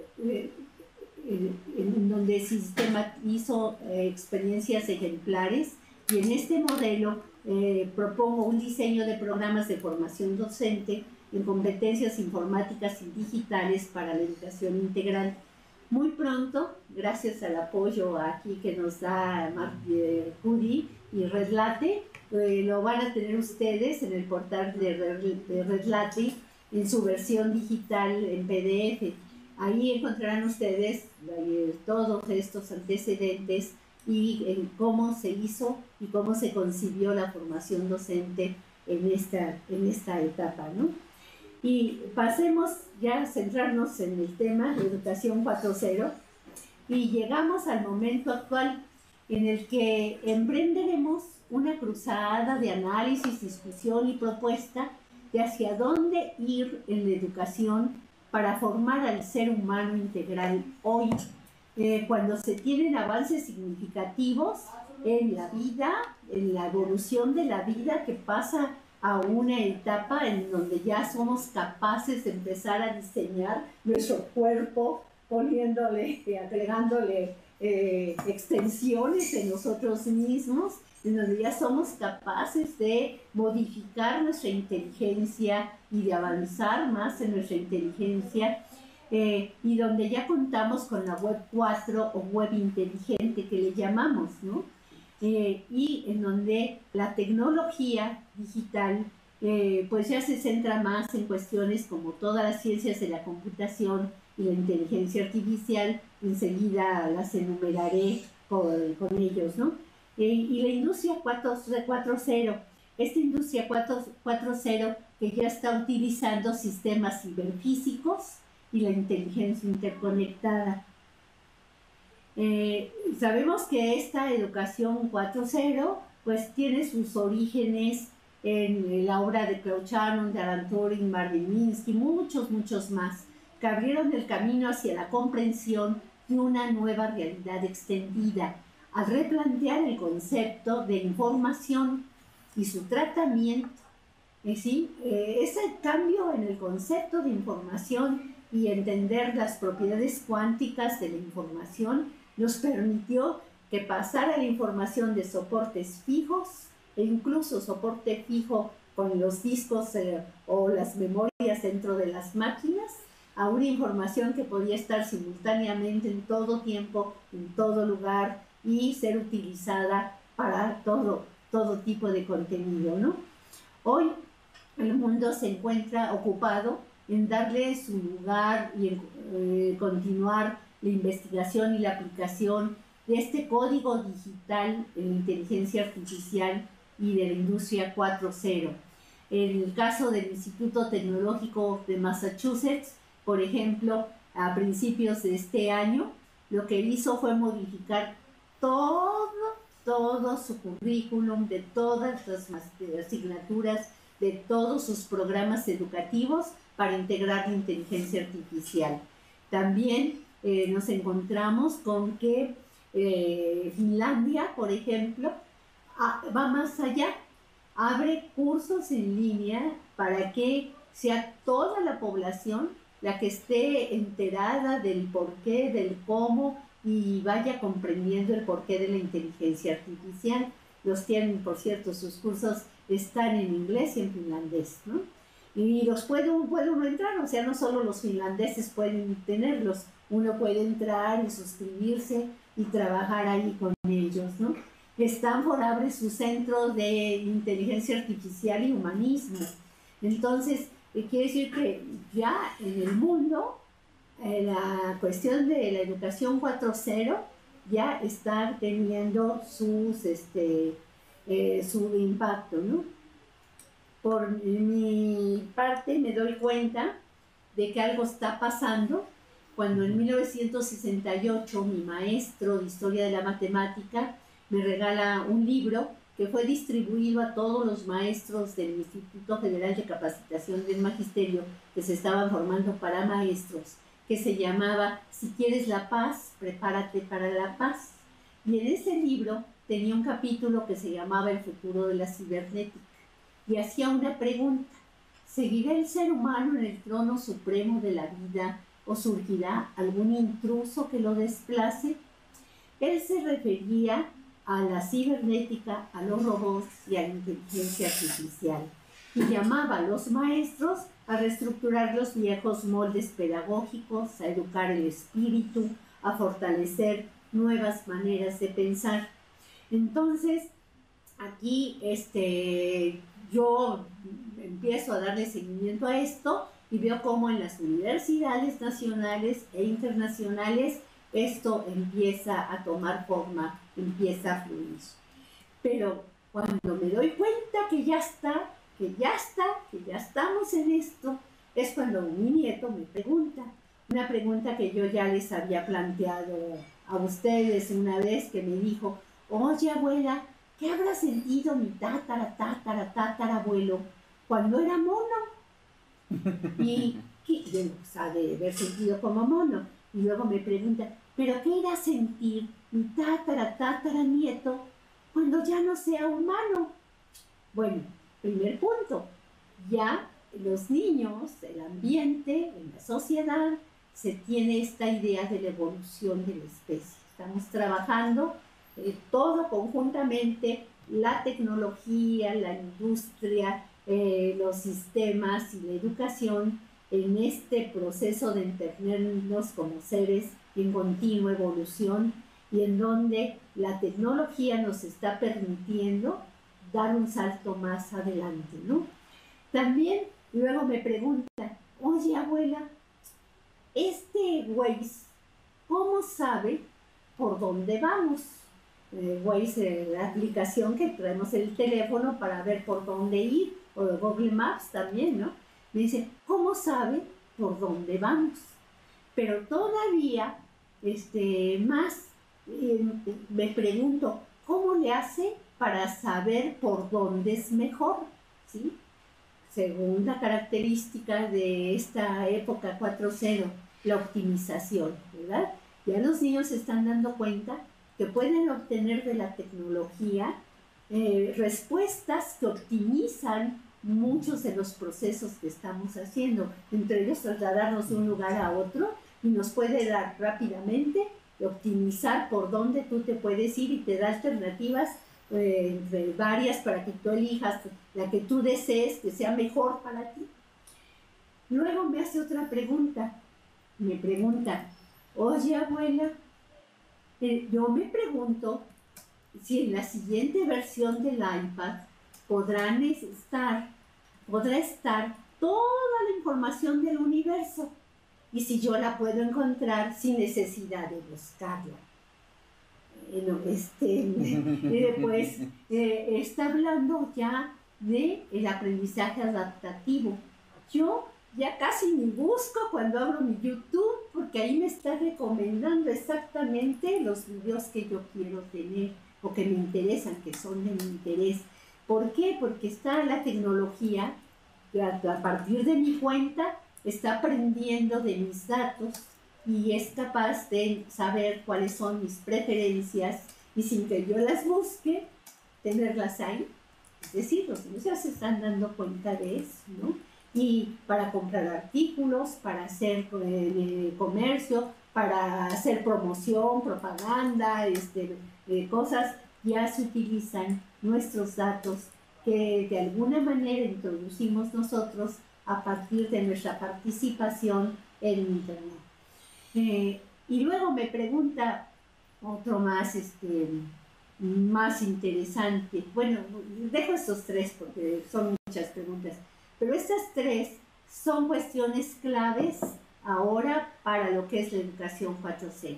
donde el sistema hizo experiencias ejemplares, y en este modelo propongo un diseño de programas de formación docente en competencias informáticas y digitales para la educación integral. Muy pronto, gracias al apoyo aquí que nos da Judy y Redlate, lo van a tener ustedes en el portal de Redlate en su versión digital en PDF. Ahí encontrarán ustedes todos estos antecedentes y en cómo se hizo y cómo se concibió la formación docente en esta etapa, ¿no? Y pasemos ya a centrarnos en el tema de Educación 4.0, y llegamos al momento actual en el que emprenderemos una cruzada de análisis, discusión y propuesta de hacia dónde ir en la educación para formar al ser humano integral hoy, cuando se tienen avances significativos en la vida, en la evolución de la vida, que pasa a una etapa en donde ya somos capaces de empezar a diseñar nuestro cuerpo, agregándole extensiones en nosotros mismos, en donde ya somos capaces de modificar nuestra inteligencia y de avanzar más en nuestra inteligencia, y donde ya contamos con la Web 4 o Web inteligente que le llamamos, ¿no? Y en donde la tecnología digital pues ya se centra más en cuestiones como todas las ciencias de la computación y la inteligencia artificial. Enseguida las enumeraré con ellos, ¿no? Y la industria 4.0, esta industria 4.0 que ya está utilizando sistemas ciberfísicos y la inteligencia interconectada. Sabemos que esta educación 4.0 pues tiene sus orígenes en la obra de Claude Shannon, de Alan Turing, Marvin Minsky, muchos más, que abrieron el camino hacia la comprensión de una nueva realidad extendida, al replantear el concepto de información y su tratamiento. ¿Sí? Ese cambio en el concepto de información y entender las propiedades cuánticas de la información nos permitió que pasara la información de soportes fijos, e incluso soporte fijo con los discos o las memorias dentro de las máquinas, a una información que podía estar simultáneamente en todo tiempo, en todo lugar, y ser utilizada para todo tipo de contenido, ¿no? Hoy el mundo se encuentra ocupado en darle su lugar y en continuar la investigación y la aplicación de este código digital en inteligencia artificial y de la industria 4.0. En el caso del Instituto Tecnológico de Massachusetts, por ejemplo, a principios de este año, lo que hizo fue modificar todo todo su currículum, de todas las asignaturas, de todos sus programas educativos para integrar la inteligencia artificial. También nos encontramos con que Finlandia, por ejemplo, va más allá, abre cursos en línea para que sea toda la población la que esté enterada del porqué, del cómo, y vaya comprendiendo el porqué de la inteligencia artificial. Los tienen, por cierto, sus cursos están en inglés y en finlandés, ¿no? Y los puede uno entrar, o sea, no solo los finlandeses pueden tenerlos, uno puede entrar y suscribirse y trabajar ahí con ellos, ¿no? Stanford abre su centro de inteligencia artificial y humanismo. Entonces, quiere decir que ya en el mundo la cuestión de la educación 4.0 ya está teniendo su impacto, ¿no? Por mi parte me doy cuenta de que algo está pasando cuando en 1968 mi maestro de Historia de la Matemática me regala un libro que fue distribuido a todos los maestros del Instituto Federal de Capacitación del Magisterio que se estaban formando para maestros, que se llamaba Si quieres la paz, prepárate para la paz. Y en ese libro tenía un capítulo que se llamaba El futuro de la cibernética y hacía una pregunta: ¿seguirá el ser humano en el trono supremo de la vida o surgirá algún intruso que lo desplace? Él se refería a la cibernética, a los robots y a la inteligencia artificial, y llamaba a los maestros a reestructurar los viejos moldes pedagógicos, a educar el espíritu, a fortalecer nuevas maneras de pensar. Entonces, aquí yo empiezo a darle seguimiento a esto y veo cómo en las universidades nacionales e internacionales esto empieza a tomar forma, empieza a fluir. Pero cuando me doy cuenta que ya estamos en esto, es cuando mi nieto me pregunta, una pregunta que yo ya les había planteado a ustedes una vez, que me dijo: oye, abuela, ¿qué habrá sentido mi tatarabuelo cuando era mono? Y ha de haber sentido como mono. Y luego me pregunta: ¿pero qué irá a sentir mi tataranieto cuando ya no sea humano? Bueno, primer punto, ya los niños, el ambiente, en la sociedad, se tiene esta idea de la evolución de la especie. Estamos trabajando todo conjuntamente, la tecnología, la industria, los sistemas y la educación, en este proceso de entendernos como seres en continua evolución, y en donde la tecnología nos está permitiendo dar un salto más adelante, ¿no? También luego me pregunta: oye, abuela, Waze, ¿cómo sabe por dónde vamos? Waze, la aplicación que traemos en el teléfono para ver por dónde ir, o Google Maps también, ¿no? Me dice: ¿cómo sabe por dónde vamos? Pero todavía me pregunto: ¿cómo le hace para saber por dónde es mejor? ¿Sí? Segunda característica de esta época 4.0, la optimización, ¿verdad? Ya los niños se están dando cuenta que pueden obtener de la tecnología respuestas que optimizan muchos de los procesos que estamos haciendo, entre ellos trasladarnos de un lugar a otro, y nos puede dar rápidamente, optimizar por dónde tú te puedes ir, y te da alternativas entre varias para que tú elijas la que tú desees que sea mejor para ti. Luego me hace otra pregunta, me pregunta: oye, abuela, yo me pregunto si en la siguiente versión del iPad podrá estar toda la información del universo, y si yo la puedo encontrar sin necesidad de buscarla. Pues está hablando ya del aprendizaje adaptativo. Yo ya casi ni busco cuando abro mi YouTube, porque ahí me está recomendando exactamente los videos que yo quiero tener. o que me interesan, que son de mi interés. ¿Por qué? Porque está la tecnología que a partir de mi cuenta está aprendiendo de mis datos y es capaz de saber cuáles son mis preferencias y sin que yo las busque, tenerlas ahí. Es decir, los niños ya se están dando cuenta de eso, ¿no? Y para comprar artículos, para hacer comercio, para hacer promoción, propaganda, cosas, ya se utilizan nuestros datos que de alguna manera introducimos nosotros a partir de nuestra participación en Internet. Y luego me pregunta otro más interesante. Bueno, dejo estos tres porque son muchas preguntas, pero estas tres son cuestiones claves ahora para lo que es la educación 4.0.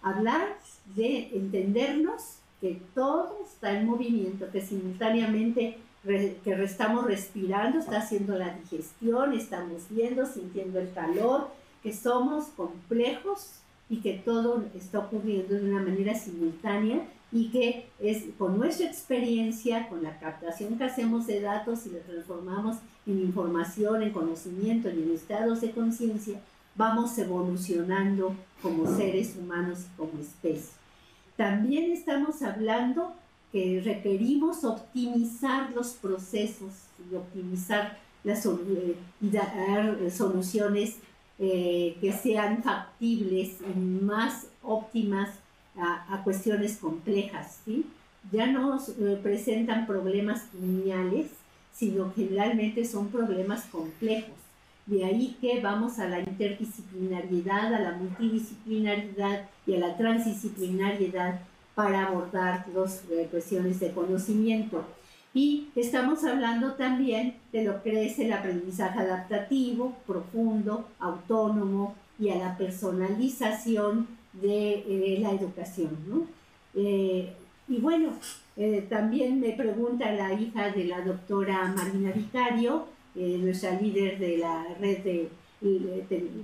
Hablar de entendernos, que todo está en movimiento, que simultáneamente que estamos respirando, está haciendo la digestión, estamos viendo, sintiendo el calor, que somos complejos y que todo está ocurriendo de una manera simultánea y que es con nuestra experiencia, con la captación que hacemos de datos y la transformamos en información, en conocimiento y en estados de conciencia, vamos evolucionando como seres humanos y como especie. También estamos hablando que requerimos optimizar los procesos y optimizar y dar soluciones que sean factibles y más óptimas a cuestiones complejas, ¿sí? Ya no nos presentan problemas lineales, sino generalmente son problemas complejos. De ahí que vamos a la interdisciplinariedad, a la multidisciplinariedad y a la transdisciplinariedad para abordar las cuestiones de conocimiento. Y estamos hablando también de lo que es el aprendizaje adaptativo, profundo, autónomo y a la personalización de la educación, ¿no? Y bueno, también me pregunta la hija de la doctora Marina Vicario, nuestra líder de la red de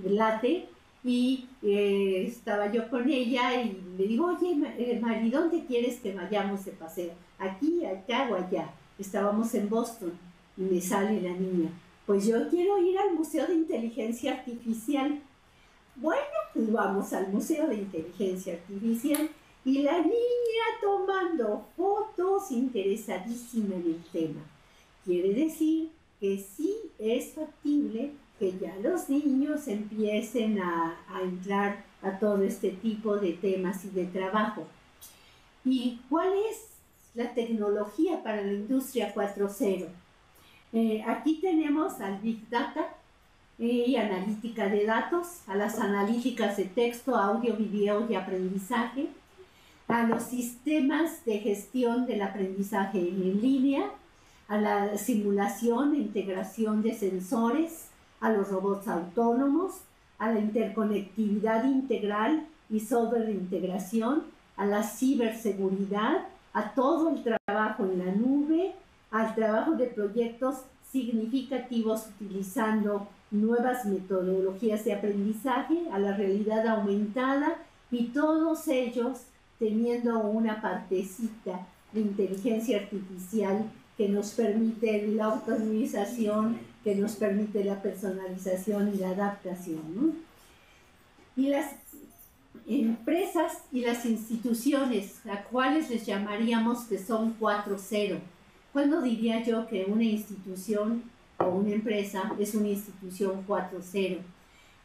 LATE, y estaba yo con ella y le digo, oye, Mari, ¿dónde quieres que vayamos de paseo? ¿Aquí, acá o allá? Estábamos en Boston y me sale la niña, pues yo quiero ir al Museo de Inteligencia Artificial. Bueno, pues vamos al Museo de Inteligencia Artificial y la niña tomando fotos, interesadísima en el tema. Quiere decir que sí es factible que ya los niños empiecen a entrar a todo este tipo de temas y de trabajo. ¿Y cuál es la tecnología para la industria 4.0? Aquí tenemos al Big Data y analítica de datos, a las analíticas de texto, audio, video y aprendizaje, a los sistemas de gestión del aprendizaje en línea, a la simulación e integración de sensores, a los robots autónomos, a la interconectividad integral y software de integración, a la ciberseguridad, a todo el trabajo en la nube, al trabajo de proyectos significativos utilizando nuevas metodologías de aprendizaje, a la realidad aumentada y todos ellos teniendo una partecita de inteligencia artificial que nos permite la autonomización, que nos permite la personalización y la adaptación, ¿no? Y las empresas y las instituciones, a cuales les llamaríamos que son 4.0. ¿Cuándo diría yo que una institución o una empresa es una institución 4.0?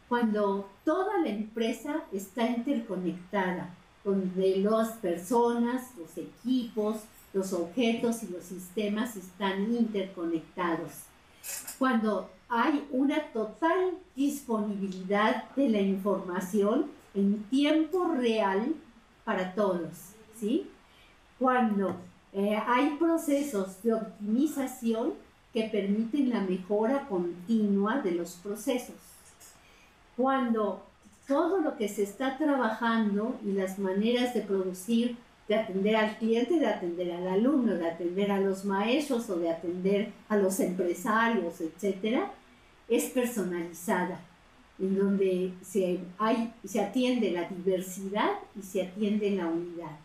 Cuando toda la empresa está interconectada, donde las personas, los equipos, los objetos y los sistemas están interconectados. Cuando hay una total disponibilidad de la información en tiempo real para todos, ¿sí? Cuando hay procesos de optimización que permiten la mejora continua de los procesos. Cuando todo lo que se está trabajando y las maneras de producir, de atender al cliente, de atender al alumno, de atender a los maestros o de atender a los empresarios, etcétera, es personalizada, en donde se atiende la diversidad y se atiende la unidad.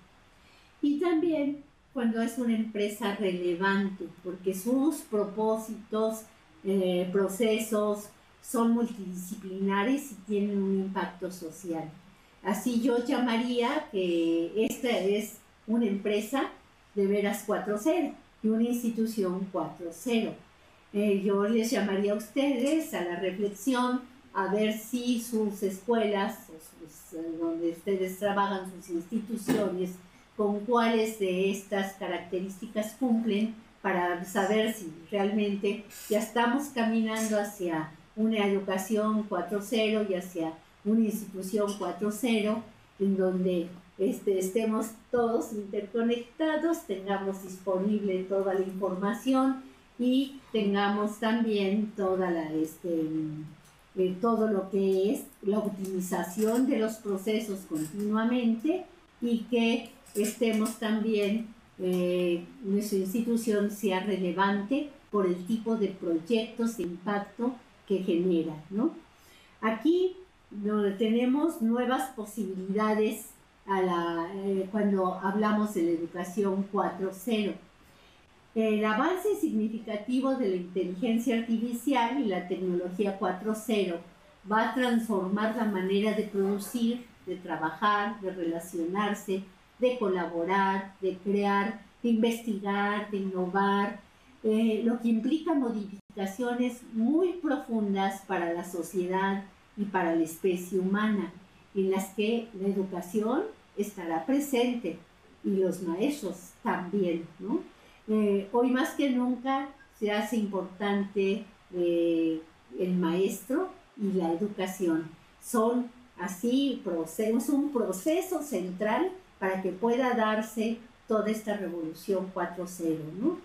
Y también cuando es una empresa relevante, porque sus propósitos, procesos son multidisciplinares y tienen un impacto social. Así yo llamaría que esta es una empresa de veras 4.0 y una institución 4.0. Yo les llamaría a ustedes a la reflexión, a ver si sus escuelas, donde ustedes trabajan, sus instituciones, con cuáles de estas características cumplen, para saber si realmente ya estamos caminando hacia una educación 4.0 y hacia una institución 4.0, en donde estemos todos interconectados, tengamos disponible toda la información y tengamos también toda todo lo que es la optimización de los procesos continuamente, y que estemos también, nuestra institución sea relevante por el tipo de proyectos de impacto que genera, ¿no? Aquí tenemos nuevas posibilidades cuando hablamos de la educación 4.0. El avance significativo de la inteligencia artificial y la tecnología 4.0 va a transformar la manera de producir, de trabajar, de relacionarse, de colaborar, de crear, de investigar, de innovar, lo que implica modificaciones muy profundas para la sociedad y para la especie humana, en las que la educación estará presente y los maestros también, ¿no? Hoy más que nunca se hace importante el maestro y la educación. Son así un proceso central para que pueda darse toda esta revolución 4.0, ¿no?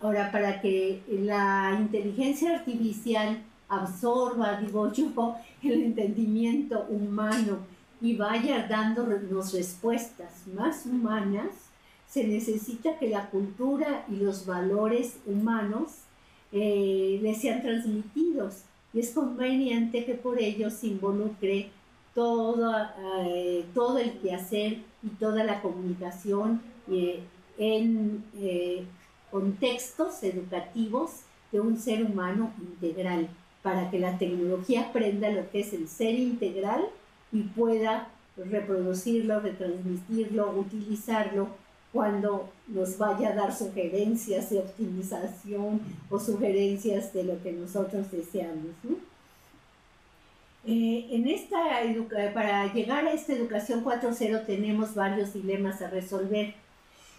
Ahora, para que la inteligencia artificial absorba, digo yo, el entendimiento humano y vaya dándonos respuestas más humanas, se necesita que la cultura y los valores humanos les sean transmitidos, y es conveniente que por ello se involucre todo el quehacer y toda la comunicación en contextos educativos de un ser humano integral, para que la tecnología aprenda lo que es el ser integral y pueda reproducirlo, retransmitirlo, utilizarlo cuando nos vaya a dar sugerencias de optimización o sugerencias de lo que nosotros deseamos, ¿no? Para llegar a esta educación 4.0 tenemos varios dilemas a resolver.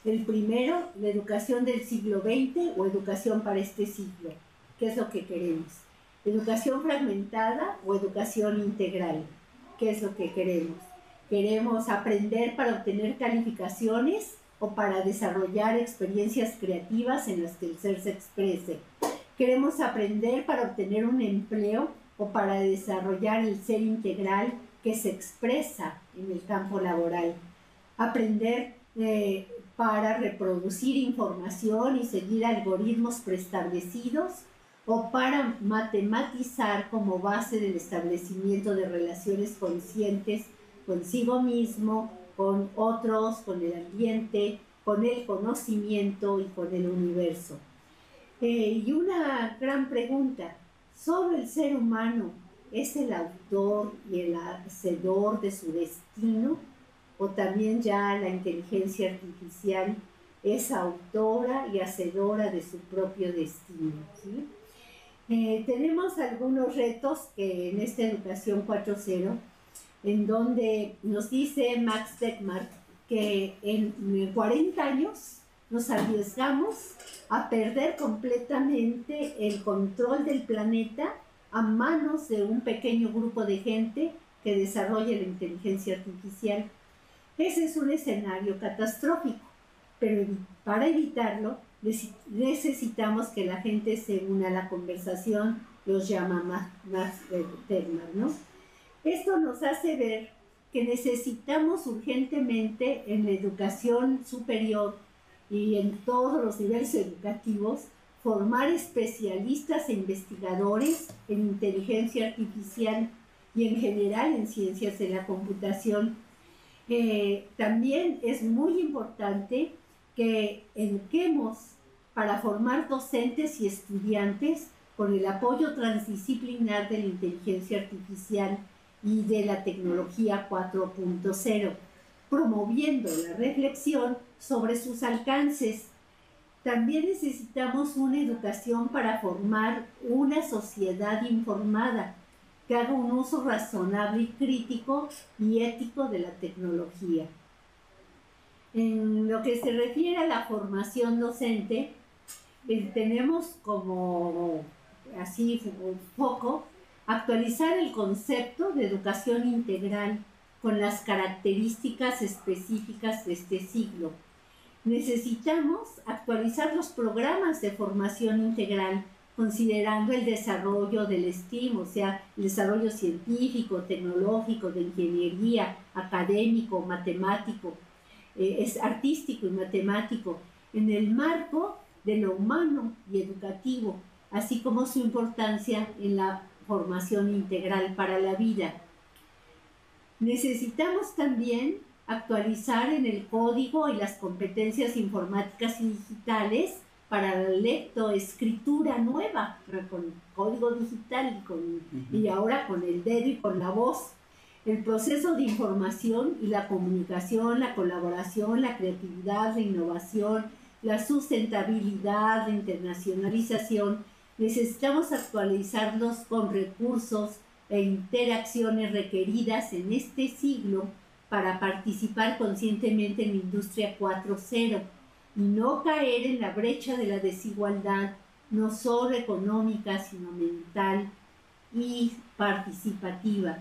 El primero, la educación del siglo XX o educación para este siglo. ¿Qué es lo que queremos? ¿Educación fragmentada o educación integral? ¿Qué es lo que queremos? ¿Queremos aprender para obtener calificaciones o para desarrollar experiencias creativas en las que el ser se exprese? ¿Queremos aprender para obtener un empleo o para desarrollar el ser integral que se expresa en el campo laboral? ¿Aprender para reproducir información y seguir algoritmos preestablecidos, o para matematizar como base del establecimiento de relaciones conscientes consigo mismo, con otros, con el ambiente, con el conocimiento y con el universo? Y una gran pregunta: ¿solo el ser humano es el autor y el hacedor de su destino? ¿O también ya la inteligencia artificial es autora y hacedora de su propio destino, ¿sí? Tenemos algunos retos que en esta educación 4.0, en donde nos dice Max Tegmark que en 40 años nos arriesgamos a perder completamente el control del planeta a manos de un pequeño grupo de gente que desarrolla la inteligencia artificial. Ese es un escenario catastrófico, pero para evitarlo necesitamos que la gente se una a la conversación, los llama Max Tegmark, ¿no? Esto nos hace ver que necesitamos urgentemente en la educación superior y en todos los niveles educativos formar especialistas e investigadores en inteligencia artificial y en general en ciencias de la computación. También es muy importante que eduquemos para formar docentes y estudiantes con el apoyo transdisciplinar de la inteligencia artificial y de la tecnología 4.0, promoviendo la reflexión sobre sus alcances. También necesitamos una educación para formar una sociedad informada, que haga un uso razonable y crítico y ético de la tecnología. En lo que se refiere a la formación docente, tenemos como así foco actualizar el concepto de educación integral con las características específicas de este siglo. Necesitamos actualizar los programas de formación integral considerando el desarrollo del STEAM, o sea, el desarrollo científico, tecnológico, de ingeniería, académico, matemático, es artístico y matemático, en el marco de lo humano y educativo, así como su importancia en la formación integral para la vida. Necesitamos también actualizar en el código y las competencias informáticas y digitales para la lectoescritura nueva, con código digital y ahora con el dedo y con la voz. El proceso de información y la comunicación, la colaboración, la creatividad, la innovación, la sustentabilidad, la internacionalización, necesitamos actualizarlos con recursos e interacciones requeridas en este siglo para participar conscientemente en la industria 4.0 y no caer en la brecha de la desigualdad, no solo económica, sino mental y participativa.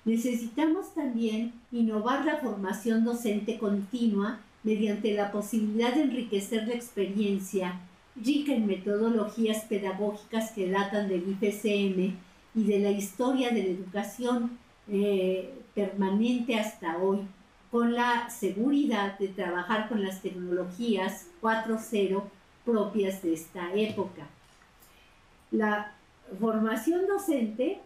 Necesitamos también innovar la formación docente continua mediante la posibilidad de enriquecer la experiencia rica en metodologías pedagógicas que datan del IPCM y de la historia de la educación permanente hasta hoy, con la seguridad de trabajar con las tecnologías 4.0 propias de esta época. La formación docente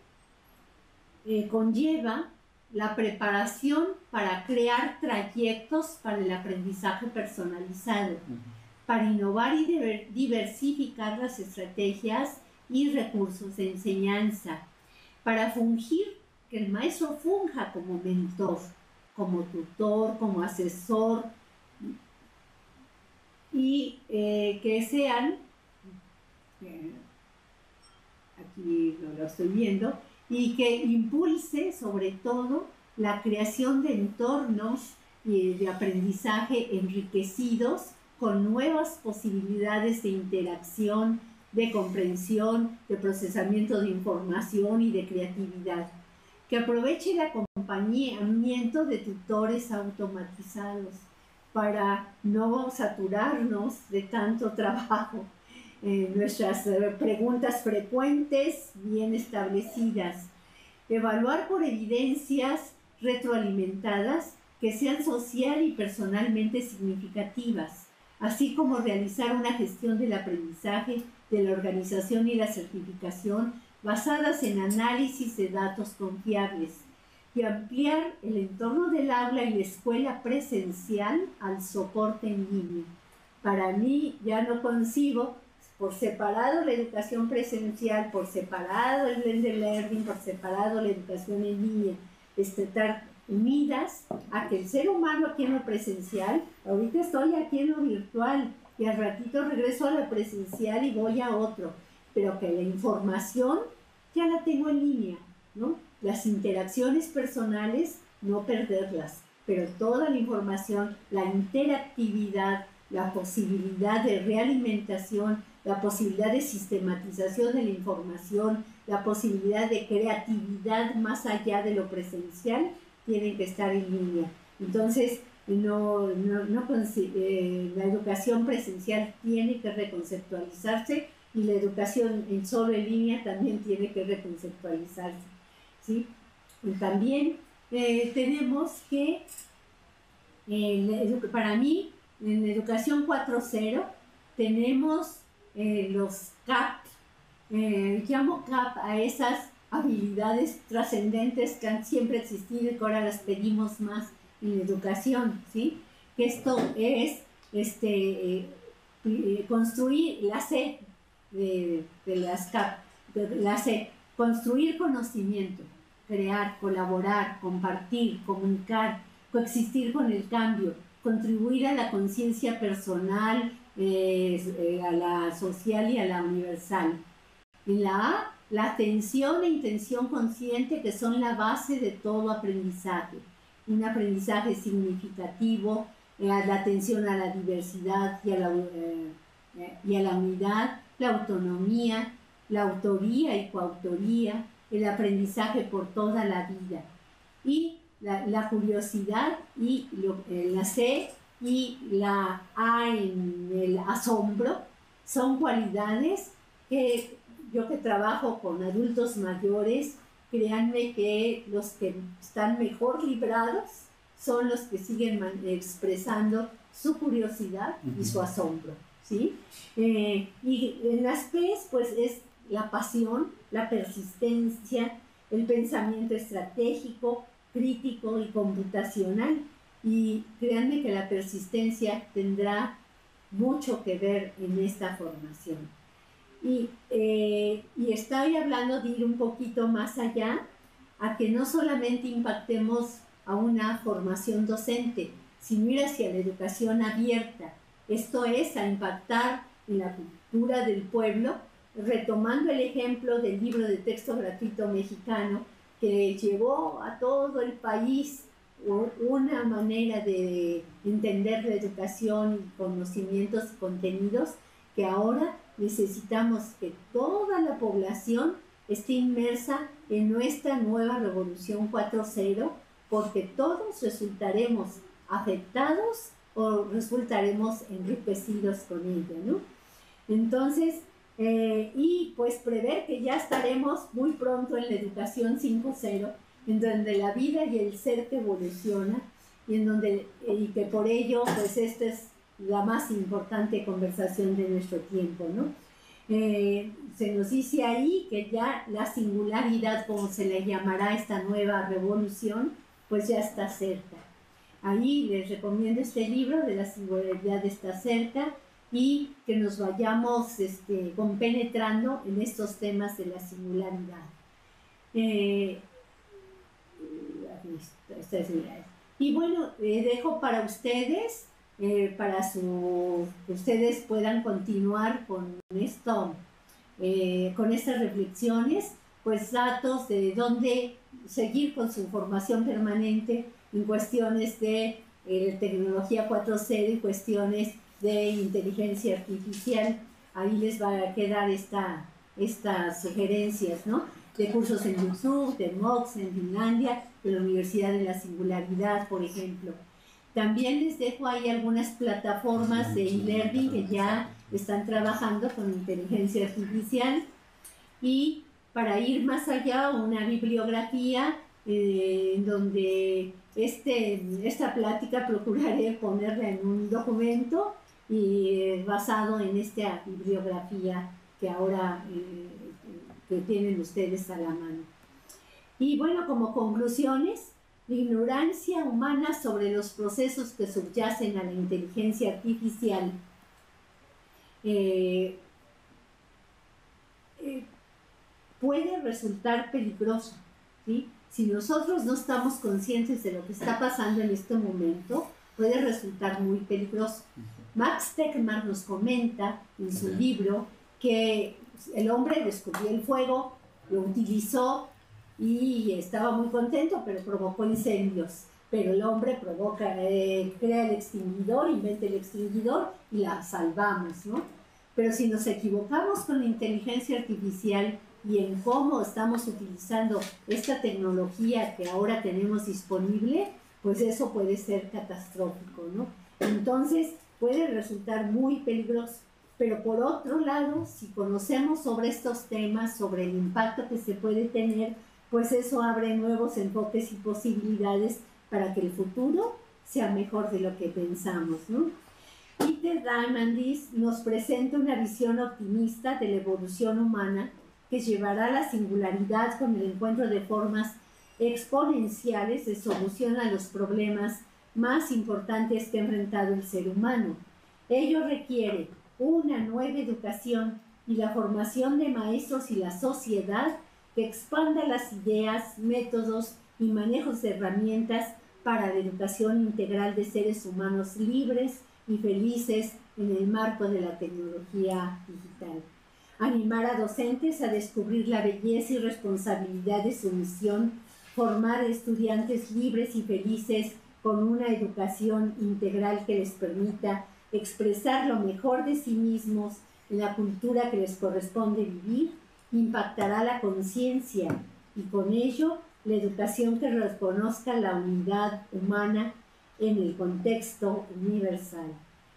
conlleva la preparación para crear trayectos para el aprendizaje personalizado, para innovar y diversificar las estrategias y recursos de enseñanza, para fungir, que el maestro funja como mentor, como tutor, como asesor, y que sean, aquí lo estoy viendo, y que impulse sobre todo la creación de entornos de aprendizaje enriquecidos con nuevas posibilidades de interacción, de comprensión, de procesamiento de información y de creatividad, que aproveche el acompañamiento de tutores automatizados para no saturarnos de tanto trabajo. Nuestras preguntas frecuentes, bien establecidas. Evaluar por evidencias retroalimentadas que sean social y personalmente significativas, así como realizar una gestión del aprendizaje, de la organización y la certificación basadas en análisis de datos confiables y ampliar el entorno del aula y la escuela presencial al soporte en línea. Para mí ya no concibo por separado la educación presencial, por separado el blended learning, por separado la educación en línea, estar unidas a que el ser humano aquí en lo presencial, ahorita estoy aquí en lo virtual y al ratito regreso a la presencial y voy a otro, pero que la información ya la tengo en línea, ¿no? Las interacciones personales, no perderlas, pero toda la información, la interactividad, la posibilidad de realimentación, la posibilidad de sistematización de la información, la posibilidad de creatividad más allá de lo presencial, tienen que estar en línea. Entonces, la educación presencial tiene que reconceptualizarse y la educación solo en línea también tiene que reconceptualizarse, ¿sí? Y también tenemos que, para mí, en educación 4.0 tenemos los CAP, llamo CAP a esas habilidades trascendentes que han siempre existido y que ahora las pedimos más en la educación, ¿sí? Que esto es construir la C la C, construir conocimiento, crear, colaborar, compartir, comunicar, coexistir con el cambio, contribuir a la conciencia personal, a la social y a la universal. En la A, la atención e intención consciente, que son la base de todo aprendizaje. Un aprendizaje significativo, la atención a la diversidad y a la unidad, la autonomía, la autoría y coautoría, el aprendizaje por toda la vida. Y la curiosidad y la C y la A en el asombro son cualidades que yo, que trabajo con adultos mayores, créanme que los que están mejor librados son los que siguen expresando su curiosidad y su asombro, ¿sí? Y en las P's, pues es la pasión, la persistencia, el pensamiento estratégico, crítico y computacional. Y créanme que la persistencia tendrá mucho que ver en esta formación. Y estoy hablando de ir un poquito más allá, a que no solamente impactemos a una formación docente, sino ir hacia la educación abierta. Esto es, a impactar en la cultura del pueblo, retomando el ejemplo del libro de texto gratuito mexicano, que llevó a todo el país una manera de entender la educación, conocimientos y contenidos, que ahora necesitamos que toda la población esté inmersa en nuestra nueva revolución 4.0, porque todos resultaremos afectados o resultaremos enriquecidos con ella, ¿no? Entonces, y pues prever que ya estaremos muy pronto en la educación 5.0, en donde la vida y el ser que evoluciona, y que por ello, pues esta es la más importante conversación de nuestro tiempo, ¿no? Se nos dice ahí que ya la singularidad, como se le llamará a esta nueva revolución, pues ya está cerca. Ahí les recomiendo este libro de la singularidad está cerca, y que nos vayamos compenetrando en estos temas de la singularidad. Y bueno, dejo para ustedes, que ustedes puedan continuar con esto, con estas reflexiones, pues datos de dónde seguir con su formación permanente en cuestiones de tecnología 4.0 y cuestiones de inteligencia artificial. Ahí les va a quedar estas sugerencias, ¿no? De cursos en YouTube, de MOOCs en Finlandia, de la Universidad de la Singularidad, por ejemplo. También les dejo ahí algunas plataformas de e-learning que ya están trabajando con inteligencia artificial. Y para ir más allá, una bibliografía donde esta plática procuraré ponerla en un documento y basado en esta bibliografía que ahora que tienen ustedes a la mano. Y bueno, como conclusiones, la ignorancia humana sobre los procesos que subyacen a la inteligencia artificial puede resultar peligrosa, ¿sí? Si nosotros no estamos conscientes de lo que está pasando en este momento, puede resultar muy peligroso. Max Tegmark nos comenta en su libro que el hombre descubrió el fuego, lo utilizó y estaba muy contento, pero provocó incendios. Pero el hombre crea el extinguidor, inventa el extinguidor y la salvamos, ¿no? Pero si nos equivocamos con la inteligencia artificial y en cómo estamos utilizando esta tecnología que ahora tenemos disponible, pues eso puede ser catastrófico, ¿no? Entonces puede resultar muy peligroso. Pero por otro lado, si conocemos sobre estos temas, sobre el impacto que se puede tener, pues eso abre nuevos enfoques y posibilidades para que el futuro sea mejor de lo que pensamos, ¿no? Peter Diamandis nos presenta una visión optimista de la evolución humana que llevará a la singularidad con el encuentro de formas exponenciales de solución a los problemas más importantes que ha enfrentado el ser humano. Ello requiere una nueva educación y la formación de maestros y la sociedad que expanda las ideas, métodos y manejos de herramientas para la educación integral de seres humanos libres y felices en el marco de la tecnología digital. Animar a docentes a descubrir la belleza y responsabilidad de su misión, formar estudiantes libres y felices con una educación integral que les permita expresar lo mejor de sí mismos en la cultura que les corresponde vivir, impactará la conciencia y con ello la educación que reconozca la unidad humana en el contexto universal.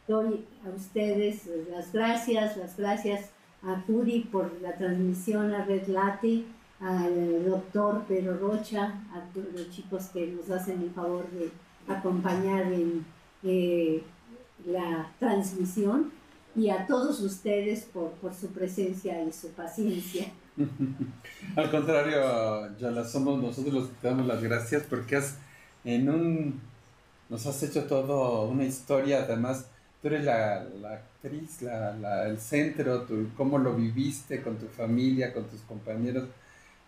Doy a ustedes las gracias a Judy por la transmisión a Red Late, al doctor Pedro Rocha, a todos los chicos que nos hacen el favor de acompañar en la transmisión, y a todos ustedes por su presencia y su paciencia. Al contrario, Yola, somos nosotros los que te damos las gracias porque nos has hecho todo una historia. Además, tú eres la actriz, el centro, cómo lo viviste con tu familia, con tus compañeros.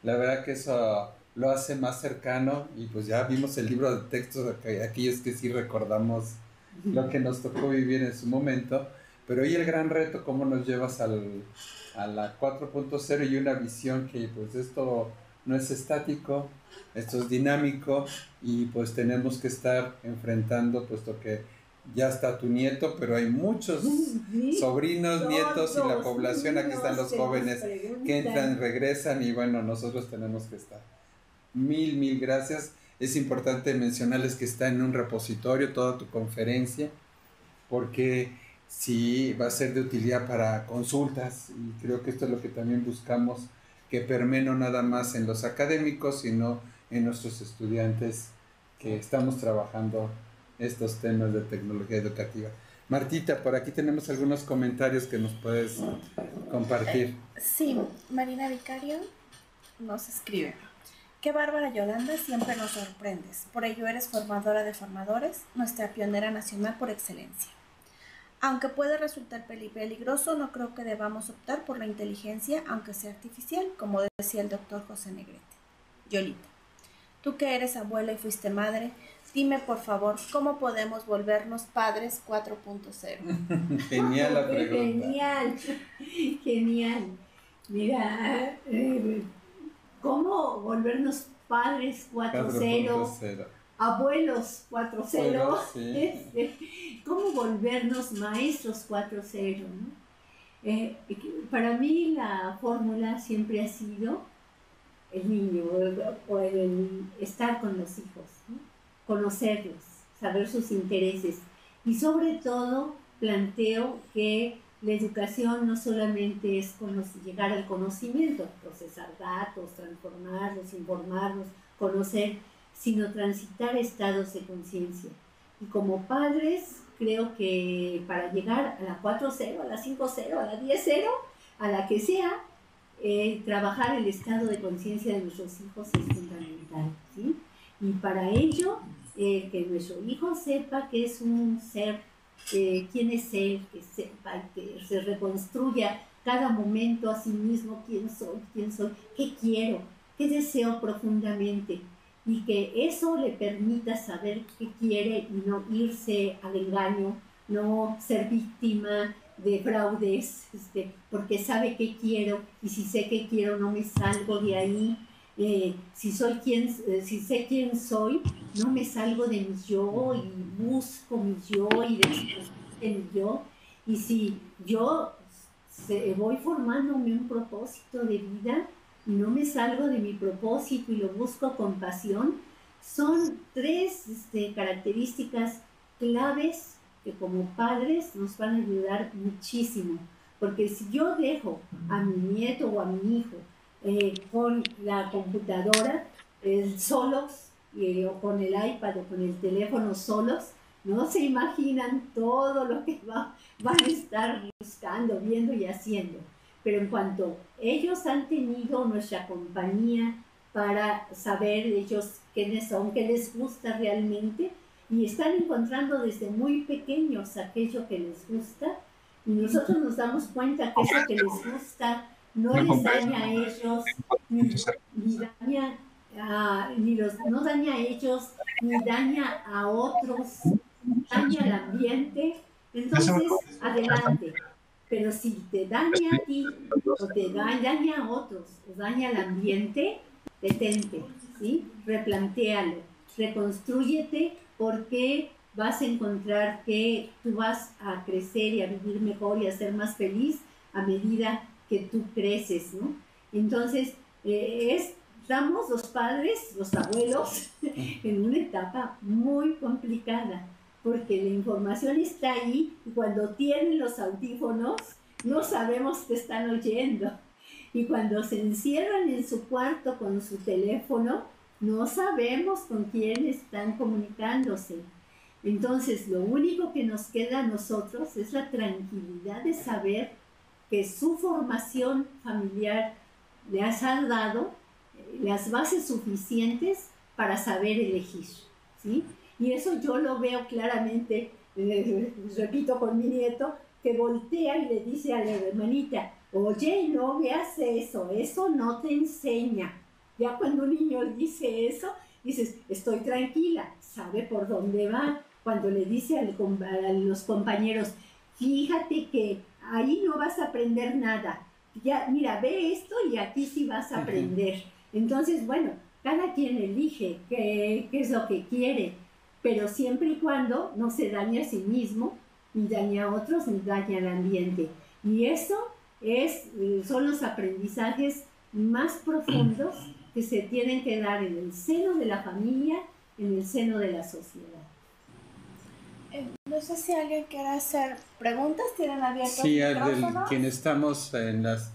La verdad que eso lo hace más cercano, y pues ya vimos el libro de textos, aquellos que sí recordamos lo que nos tocó vivir en su momento. Pero hoy el gran reto, cómo nos llevas a la 4.0 y una visión que pues esto no es estático, esto es dinámico, y pues tenemos que estar enfrentando, puesto que ya está tu nieto, pero hay muchos sobrinos, nietos y la población. Aquí están los jóvenes que entran, regresan, y bueno, nosotros tenemos que estar. Mil gracias. Es importante mencionarles que está en un repositorio toda tu conferencia, porque sí va a ser de utilidad para consultas, y creo que esto es lo que también buscamos, que permee no nada más en los académicos, sino en nuestros estudiantes que estamos trabajando estos temas de tecnología educativa. Martita, por aquí tenemos algunos comentarios que nos puedes compartir. Sí, Marina Vicario nos escribe: qué bárbara Yolanda, siempre nos sorprendes, por ello eres formadora de formadores, nuestra pionera nacional por excelencia. Aunque puede resultar peligroso, no creo que debamos optar por la inteligencia, aunque sea artificial, como decía el doctor José Negrete. Yolita, tú que eres abuela y fuiste madre, dime por favor, ¿cómo podemos volvernos padres 4.0? Genial la pregunta. Genial. Mira, ¿cómo volvernos padres 4.0? Abuelos 4.0, sí. ¿Cómo volvernos maestros 4.0? ¿no? Para mí la fórmula siempre ha sido el niño, o el estar con los hijos, ¿no? Conocerlos, saber sus intereses, y sobre todo planteo que la educación no solamente es llegar al conocimiento, procesar datos, transformarlos, informarlos, conocer, sino transitar estados de conciencia. Y como padres, creo que para llegar a la 4.0, a la 5.0, a la 10.0, a la que sea, trabajar el estado de conciencia de nuestros hijos es fundamental, ¿sí? Y para ello, que nuestro hijo sepa que es un ser, quién es él, que sepa, que se reconstruya cada momento a sí mismo, quién soy, qué quiero, qué deseo profundamente, y que eso le permita saber qué quiere y no irse al engaño, no ser víctima de fraudes, porque sabe qué quiero, y si sé qué quiero no me salgo de ahí. Si sé quién soy, no me salgo de mi yo y busco mi yo y después de mi yo. Y si yo voy formándome un propósito de vida y no me salgo de mi propósito y lo busco con pasión, son tres características claves que como padres nos van a ayudar muchísimo. Porque si yo dejo a mi nieto o a mi hijo con la computadora solos, o con el iPad o con el teléfono solos, no se imaginan todo lo que van a estar buscando, viendo y haciendo. Pero en cuanto ellos han tenido nuestra compañía para saber ellos quiénes son, qué les gusta realmente, y están encontrando desde muy pequeños aquello que les gusta, y nosotros nos damos cuenta que eso que les gusta no les daña a ellos, ni daña no daña a ellos, ni daña a otros, daña al ambiente. Entonces, adelante. Pero si te daña a ti, o te daña a otros, o daña al ambiente, detente, ¿sí? Replantéalo, reconstrúyete, porque vas a encontrar que tú vas a crecer y a vivir mejor y a ser más feliz a medida que tú creces, ¿no? Entonces, estamos los padres, los abuelos, en una etapa muy complicada, porque la información está ahí y cuando tienen los audífonos no sabemos qué están oyendo. Y cuando se encierran en su cuarto con su teléfono, no sabemos con quién están comunicándose. Entonces, lo único que nos queda a nosotros es la tranquilidad de saber que su formación familiar les ha dado las bases suficientes para saber elegir, ¿sí? Y eso yo lo veo claramente, repito con mi nieto, que voltea y le dice a la hermanita, oye, no veas eso, eso no te enseña. Ya cuando un niño dice eso, dices, estoy tranquila, sabe por dónde va. Cuando le dice a los compañeros, fíjate que ahí no vas a aprender nada, ya, mira, ve esto y aquí sí vas a aprender. Entonces, bueno, cada quien elige qué es lo que quiere, pero siempre y cuando no se dañe a sí mismo, ni daña a otros, ni daña al ambiente. Y eso son los aprendizajes más profundos que se tienen que dar en el seno de la familia, en el seno de la sociedad. No sé si alguien quiere hacer preguntas, tienen abiertos sí, micrófonos. Quien estamos en las...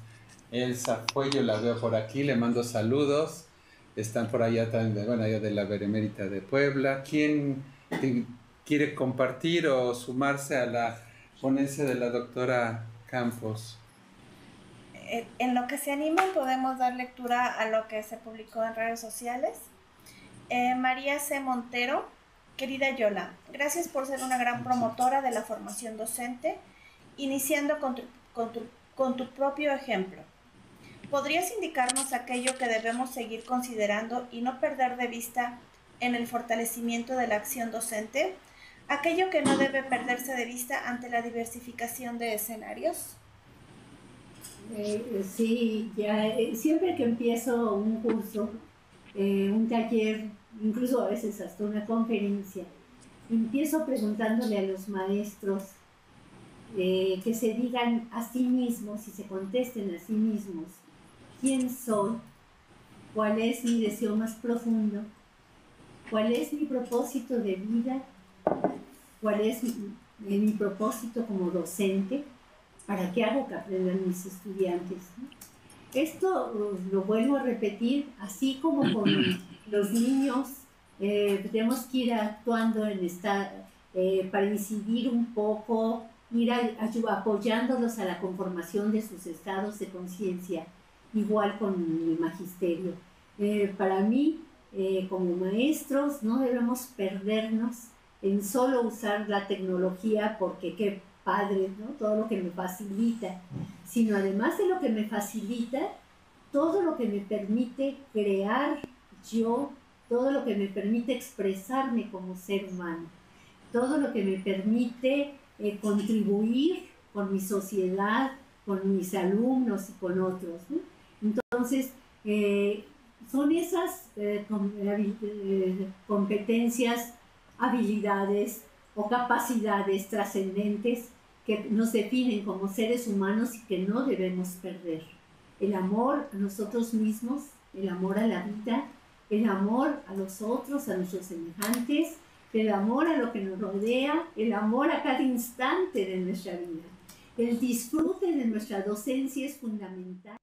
Elsa Fuello, la veo por aquí, le mando saludos. Están por allá también, bueno, allá de la Benemérita de Puebla. ¿Quién quiere compartir o sumarse a la ponencia de la doctora Campos? En lo que se animan podemos dar lectura a lo que se publicó en redes sociales. María C. Montero, querida Yola, gracias por ser una gran promotora de la formación docente, iniciando con tu propio ejemplo. ¿Podrías indicarnos aquello que debemos seguir considerando y no perder de vista en el fortalecimiento de la acción docente? ¿Aquello que no debe perderse de vista ante la diversificación de escenarios? Sí, ya, siempre que empiezo un curso, un taller, incluso a veces hasta una conferencia, empiezo preguntándole a los maestros que se digan a sí mismos y se contesten a sí mismos quién soy, cuál es mi deseo más profundo, cuál es mi propósito de vida, cuál es mi propósito como docente, para qué hago que aprendan mis estudiantes, ¿no? Esto lo vuelvo a repetir, así como con los niños, tenemos que ir actuando para incidir un poco, ir apoyándolos a la conformación de sus estados de conciencia, igual con el magisterio. Para mí, como maestros, no debemos perdernos en solo usar la tecnología porque qué padre, ¿no? Todo lo que me facilita, sino además de lo que me facilita, todo lo que me permite crear yo, todo lo que me permite expresarme como ser humano, todo lo que me permite contribuir con mi sociedad, con mis alumnos y con otros, ¿no? Entonces, son esas competencias, habilidades o capacidades trascendentes que nos definen como seres humanos y que no debemos perder. El amor a nosotros mismos, el amor a la vida, el amor a los otros, a nuestros semejantes, el amor a lo que nos rodea, el amor a cada instante de nuestra vida. El disfrute de nuestra docencia es fundamental.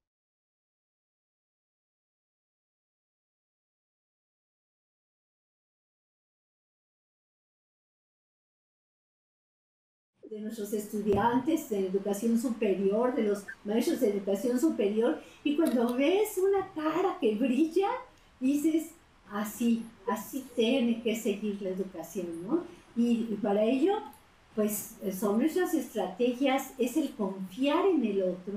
De nuestros estudiantes de educación superior, de los maestros de educación superior, y cuando ves una cara que brilla, dices, así tiene que seguir la educación, ¿no? Y para ello, pues son nuestras estrategias, es el confiar en el otro,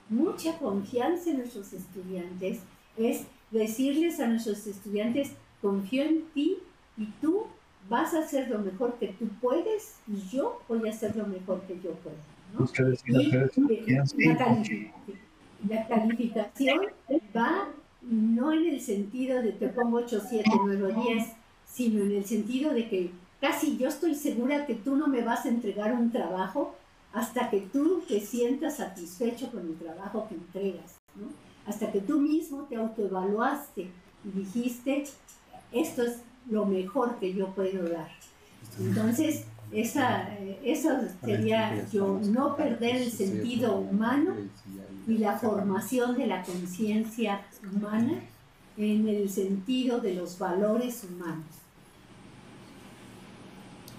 mucha confianza en nuestros estudiantes, es decirles a nuestros estudiantes, confío en ti y tú vas a hacer lo mejor que tú puedes y yo voy a hacer lo mejor que yo puedo, ¿no? La calificación va no en el sentido de te pongo 8, 7, 9 o 10, sino en el sentido de que casi yo estoy segura que tú no me vas a entregar un trabajo hasta que tú te sientas satisfecho con el trabajo que entregas, ¿no? Hasta que tú mismo te autoevaluaste y dijiste, esto es lo mejor que yo puedo dar. Entonces, eso sería yo, no perder el sentido humano y la formación de la conciencia humana en el sentido de los valores humanos.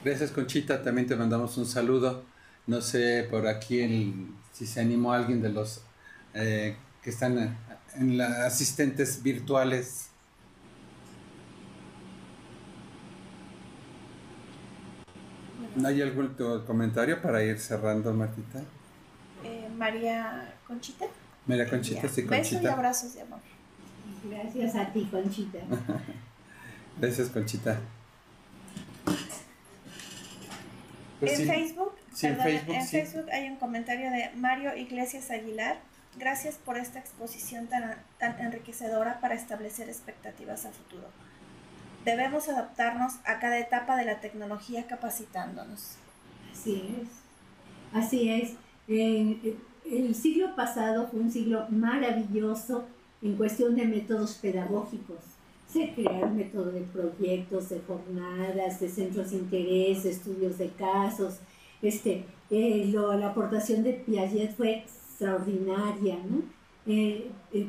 Gracias, Conchita, también te mandamos un saludo. No sé por aquí si se animó alguien de los que están en las asistentes virtuales. ¿No hay algún comentario para ir cerrando, Martita? María Conchita. María Conchita, sí, Conchita. Besos y abrazos de amor. Gracias a ti, Conchita. Gracias, Conchita. Pues en Facebook, sí, en Facebook hay un comentario de Mario Iglesias Aguilar. Gracias por esta exposición tan enriquecedora para establecer expectativas a futuro. Debemos adaptarnos a cada etapa de la tecnología capacitándonos. Así es. El siglo pasado fue un siglo maravilloso en cuestión de métodos pedagógicos. Se crearon métodos de proyectos, de jornadas, de centros de interés, de estudios de casos. La aportación de Piaget fue extraordinaria, ¿no?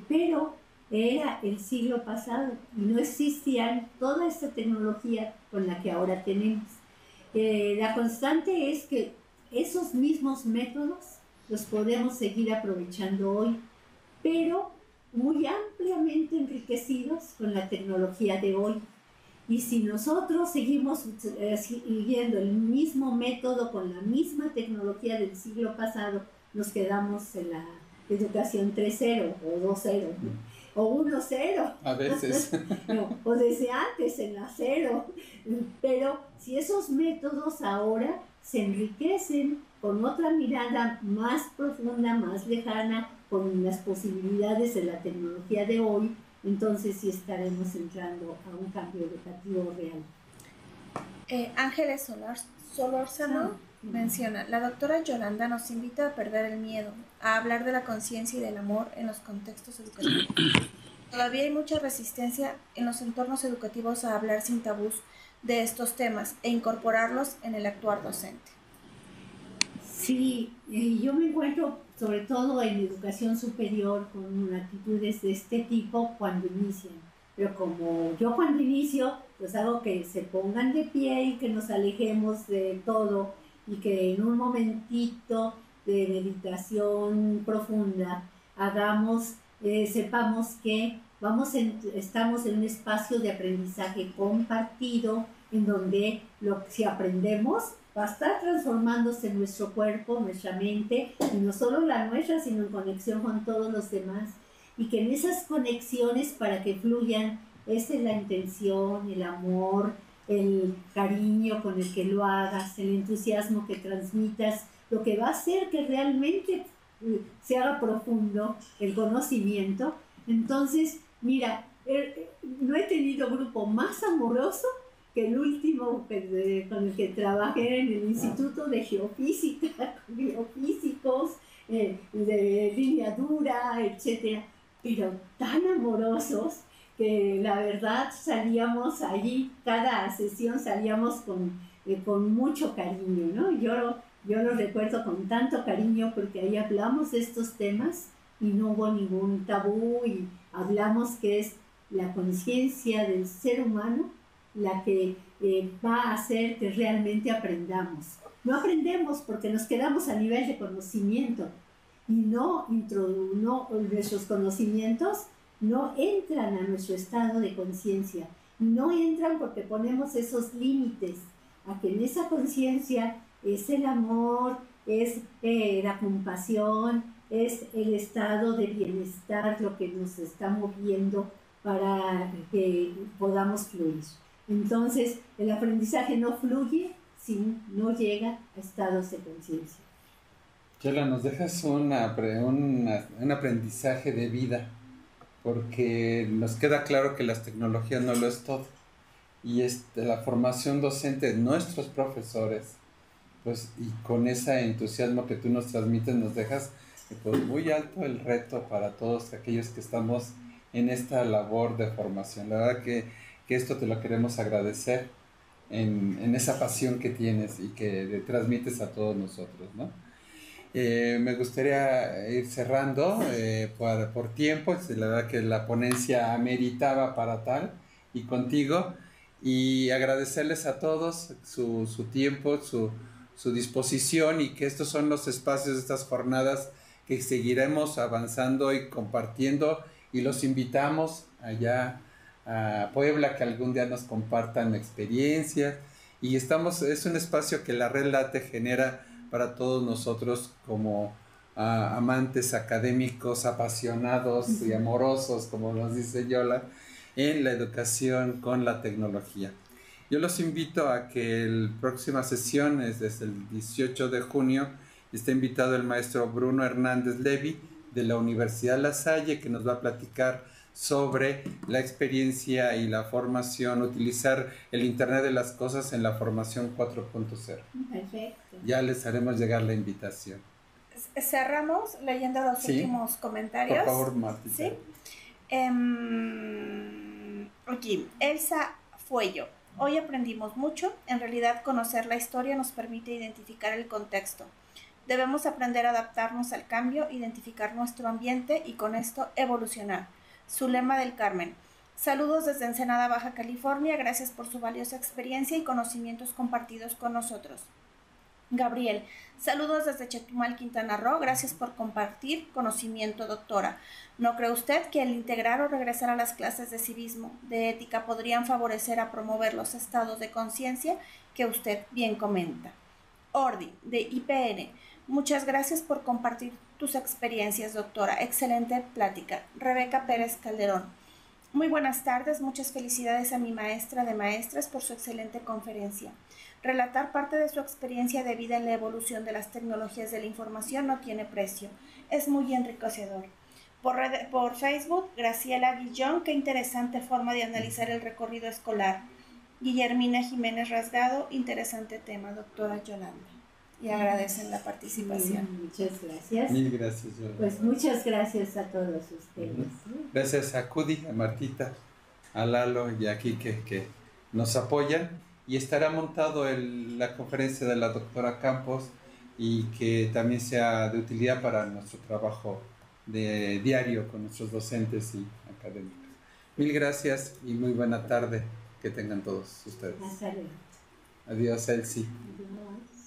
Pero era el siglo pasado y no existía toda esta tecnología con la que ahora tenemos. La constante es que esos mismos métodos los podemos seguir aprovechando hoy, pero muy ampliamente enriquecidos con la tecnología de hoy. Y si nosotros seguimos siguiendo el mismo método con la misma tecnología del siglo pasado, nos quedamos en la educación 3.0 o 2.0, ¿no? O 1.0. A veces. No, o desde antes en la 0. Pero si esos métodos ahora se enriquecen con otra mirada más profunda, más lejana, con las posibilidades de la tecnología de hoy, entonces sí estaremos entrando a un cambio educativo real. Ángeles Solórzano menciona, la doctora Yolanda nos invita a perder el miedo, a hablar de la conciencia y del amor en los contextos educativos. Todavía hay mucha resistencia en los entornos educativos a hablar sin tabús de estos temas e incorporarlos en el actuar docente. Sí, yo me encuentro sobre todo en educación superior con actitudes de este tipo cuando inician. Pero como yo cuando inicio, pues hago que se pongan de pie y que nos alejemos de todo y que en un momentito de meditación profunda sepamos que estamos en un espacio de aprendizaje compartido en donde si aprendemos va a estar transformándose en nuestro cuerpo, nuestra mente, y no solo la nuestra, sino en conexión con todos los demás. Y que en esas conexiones, para que fluyan, esa es la intención, el amor, el cariño con el que lo hagas, el entusiasmo que transmitas, lo que va a hacer que realmente se haga profundo el conocimiento. Entonces, mira, no he tenido grupo más amoroso que el último con el que trabajé en el Instituto de Geofísica, con geofísicos, de lineadura, etc. Pero tan amorosos que la verdad salíamos allí, cada sesión salíamos con mucho cariño, ¿no? Yo lo recuerdo con tanto cariño porque ahí hablamos de estos temas y no hubo ningún tabú y hablamos que es la conciencia del ser humano la que va a hacer que realmente aprendamos. No aprendemos porque nos quedamos a nivel de conocimiento y nuestros conocimientos no entran a nuestro estado de conciencia. no entran porque ponemos esos límites a que en esa conciencia es el amor, es la compasión, es el estado de bienestar lo que nos está moviendo para que podamos fluir. Entonces, el aprendizaje no fluye si no llega a estados de conciencia. Yola, nos dejas un aprendizaje de vida, porque nos queda claro que las tecnologías no lo es todo. Y la formación docente de nuestros profesores, pues, y con ese entusiasmo que tú nos transmites, nos dejas pues, muy alto el reto para todos aquellos que estamos en esta labor de formación. La verdad que esto te lo queremos agradecer en esa pasión que tienes y que le transmites a todos nosotros, ¿no? Me gustaría ir cerrando por tiempo, la verdad que la ponencia ameritaba para tal, y contigo, y agradecerles a todos su tiempo, su disposición, y que estos son los espacios de estas jornadas que seguiremos avanzando y compartiendo, y los invitamos allá a Puebla que algún día nos compartan experiencias, y es un espacio que la Red Late genera para todos nosotros como amantes académicos, apasionados y amorosos, como nos dice Yola, en la educación con la tecnología. Yo los invito a que la próxima sesión es desde el 18 de junio. Está invitado el maestro Bruno Hernández Levy de la Universidad La Salle, que nos va a platicar sobre la experiencia y la formación, utilizar el Internet de las Cosas en la formación 4.0. Perfecto. Ya les haremos llegar la invitación. Cerramos leyendo los últimos comentarios. Por favor, Martita. ¿Sí? Aquí, Elsa Fuello. Hoy aprendimos mucho. En realidad, conocer la historia nos permite identificar el contexto. Debemos aprender a adaptarnos al cambio, identificar nuestro ambiente y con esto evolucionar. Zulema del Carmen. Saludos desde Ensenada, Baja California. Gracias por su valiosa experiencia y conocimientos compartidos con nosotros. Gabriel. Saludos desde Chetumal, Quintana Roo. Gracias por compartir conocimiento, doctora. ¿No cree usted que el integrar o regresar a las clases de civismo, de ética, podrían favorecer a promover los estados de conciencia que usted bien comenta? Ordi, de IPN. Muchas gracias por compartir tus experiencias, doctora. Excelente plática. Rebeca Pérez Calderón. Muy buenas tardes. Muchas felicidades a mi maestra de maestras por su excelente conferencia. Relatar parte de su experiencia de vida en la evolución de las tecnologías de la información no tiene precio. Es muy enriquecedor. Por Facebook, Graciela Guillón. Qué interesante forma de analizar el recorrido escolar. Guillermina Jiménez Rasgado. Interesante tema, doctora Yolanda. Y agradecen la participación. Muchas gracias. Mil gracias, Yolanda. Pues muchas gracias a todos ustedes. Gracias a Cudi, a Martita, a Lalo y a Kike que nos apoyan. Y estará montado la conferencia de la doctora Campos, y que también sea de utilidad para nuestro trabajo de diario con nuestros docentes y académicos. Mil gracias y muy buena tarde que tengan todos ustedes. Hasta luego. Adiós, Elsie. Adiós.